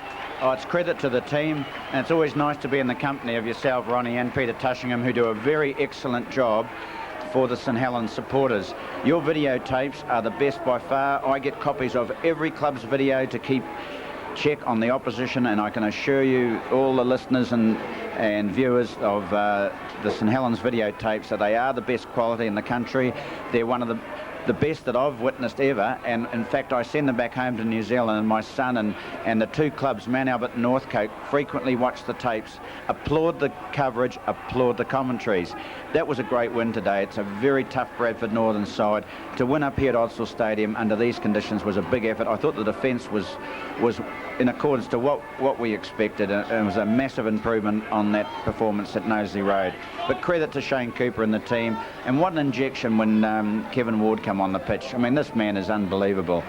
Oh, it's credit to the team, and it's always nice to be in the company of yourself, Ronnie, and Peter Tushingham, who do a very excellent job for the St Helens supporters. Your videotapes are the best by far. I get copies of every club's video to keep check on the opposition, and I can assure you, all the listeners and viewers of the St Helens videotapes, that they are the best quality in the country. They're one of the best that I've witnessed ever, and in fact I send them back home to New Zealand, and my son and the 2 clubs, Mount Albert and Northcote, frequently watch the tapes, applaud the coverage, applaud the commentaries. That was a great win today. It's a very tough Bradford Northern side. To win up here at Oddsall Stadium under these conditions was a big effort. I thought the defence was in accordance to what we expected. It was a massive improvement on that performance at Knowsley Road. But credit to Shane Cooper and the team, and what an injection when Kevin Ward came on the pitch. I mean, this man is unbelievable.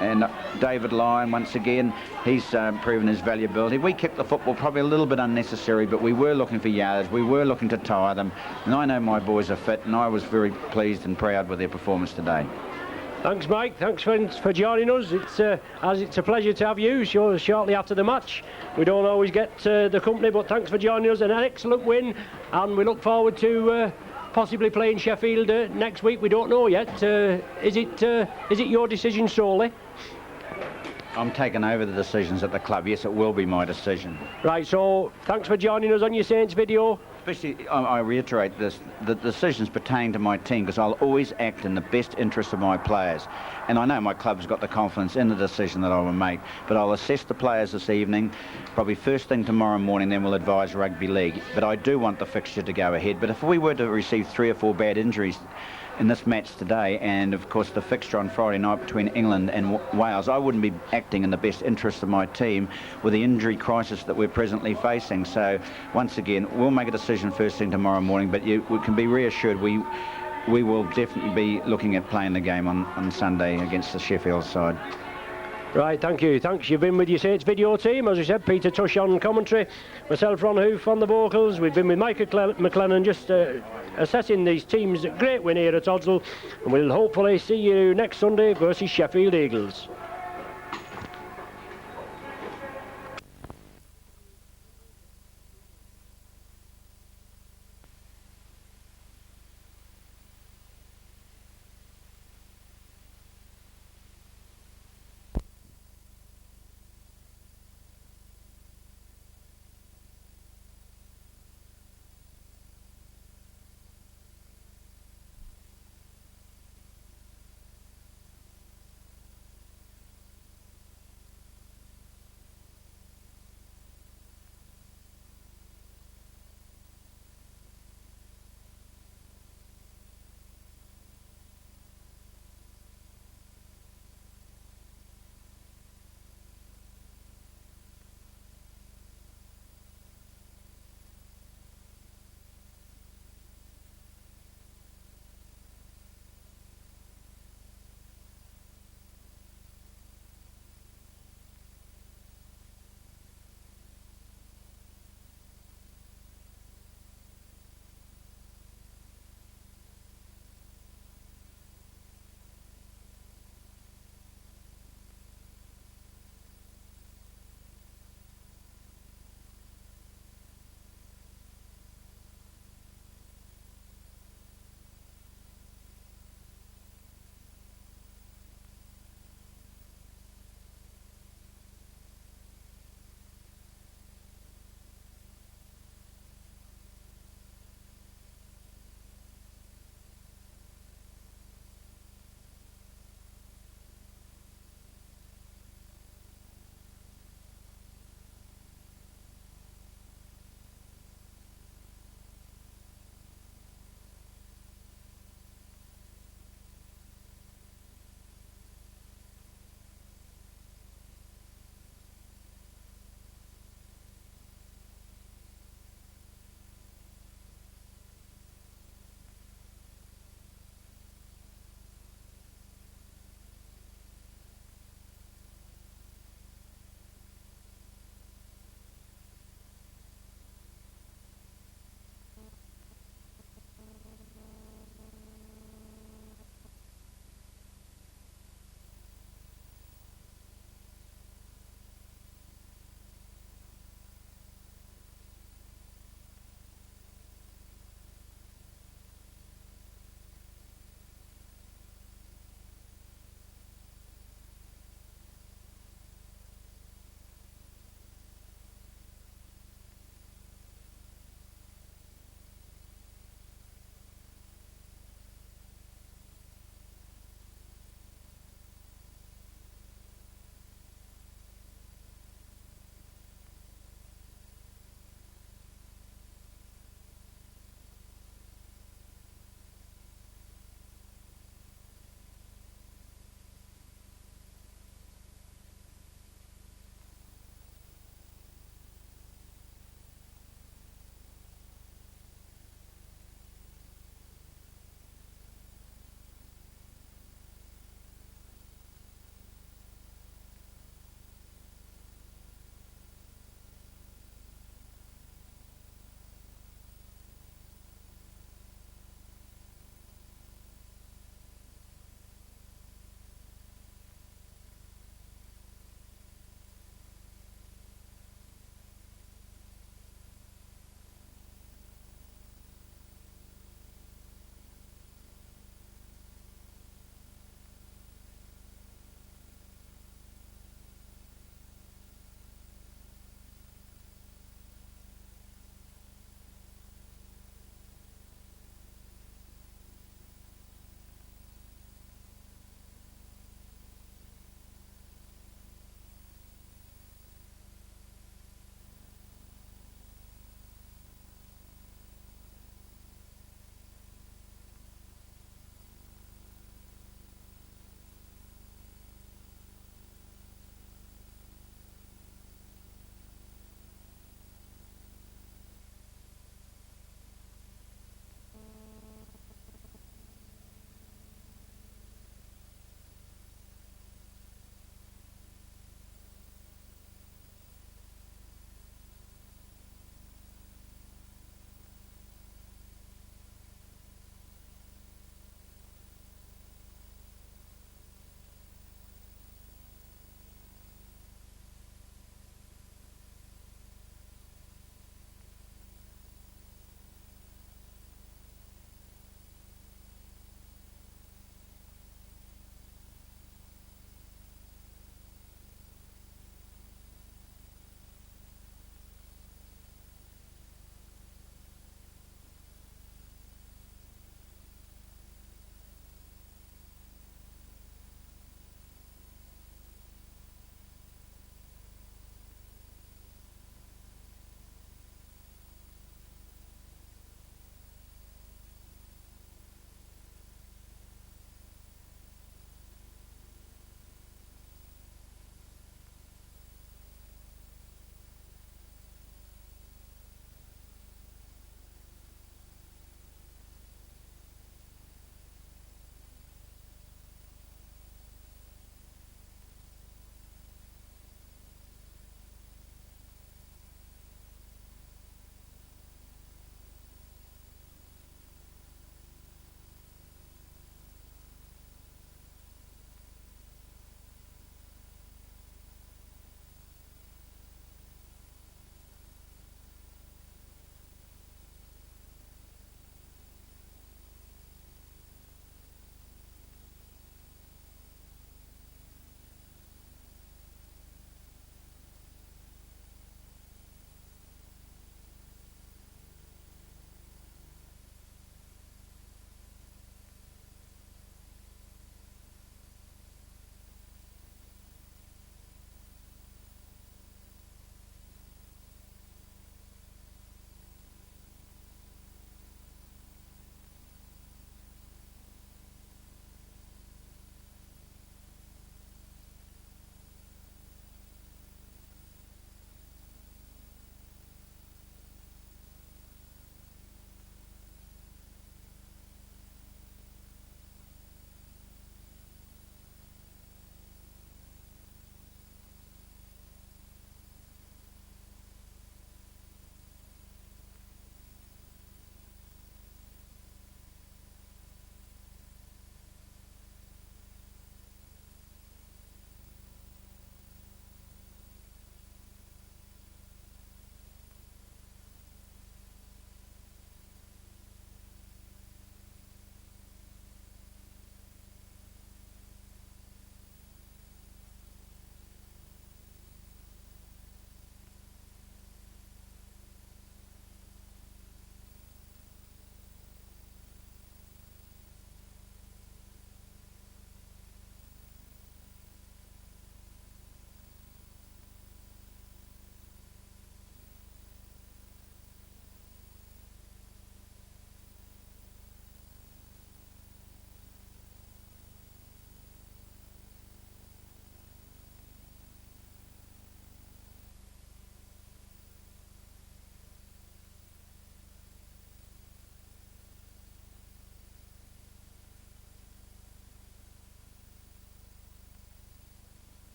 And David Lyon, once again, he's proven his valuability. We kicked the football probably a little bit unnecessary, but we were looking for yards, we were looking to tire them, and I know my boys are fit, and I was very pleased and proud with their performance today. Thanks, Mike. Thanks for joining us. It's a pleasure to have you shortly after the match. We don't always get the company, but thanks for joining us. An excellent win, and we look forward to possibly playing Sheffield next week. We don't know yet. Is it your decision solely? I'm taking over the decisions at the club. Yes, it will be my decision. Right, so thanks for joining us on your Saints video. Especially, I reiterate this, the decisions pertain to my team, because I'll always act in the best interest of my players. And I know my club's got the confidence in the decision that I will make, but I'll assess the players this evening, probably first thing tomorrow morning, then we'll advise rugby league. But I do want the fixture to go ahead. But if we were to receive 3 or 4 bad injuries in this match today, and of course the fixture on Friday night between England and Wales, I wouldn't be acting in the best interest of my team with the injury crisis that we're presently facing. So once again, we'll make a decision first thing tomorrow morning, but we can be reassured we will definitely be looking at playing the game on Sunday against the Sheffield side. Right, thank you. Thanks. You've been with your Saints video team, as we said. Peter Tush on commentary, myself, Ron Hoof on the vocals. We've been with Michael McLennan just assessing these teams. Great win here at Oddsall, and we'll hopefully see you next Sunday versus Sheffield Eagles.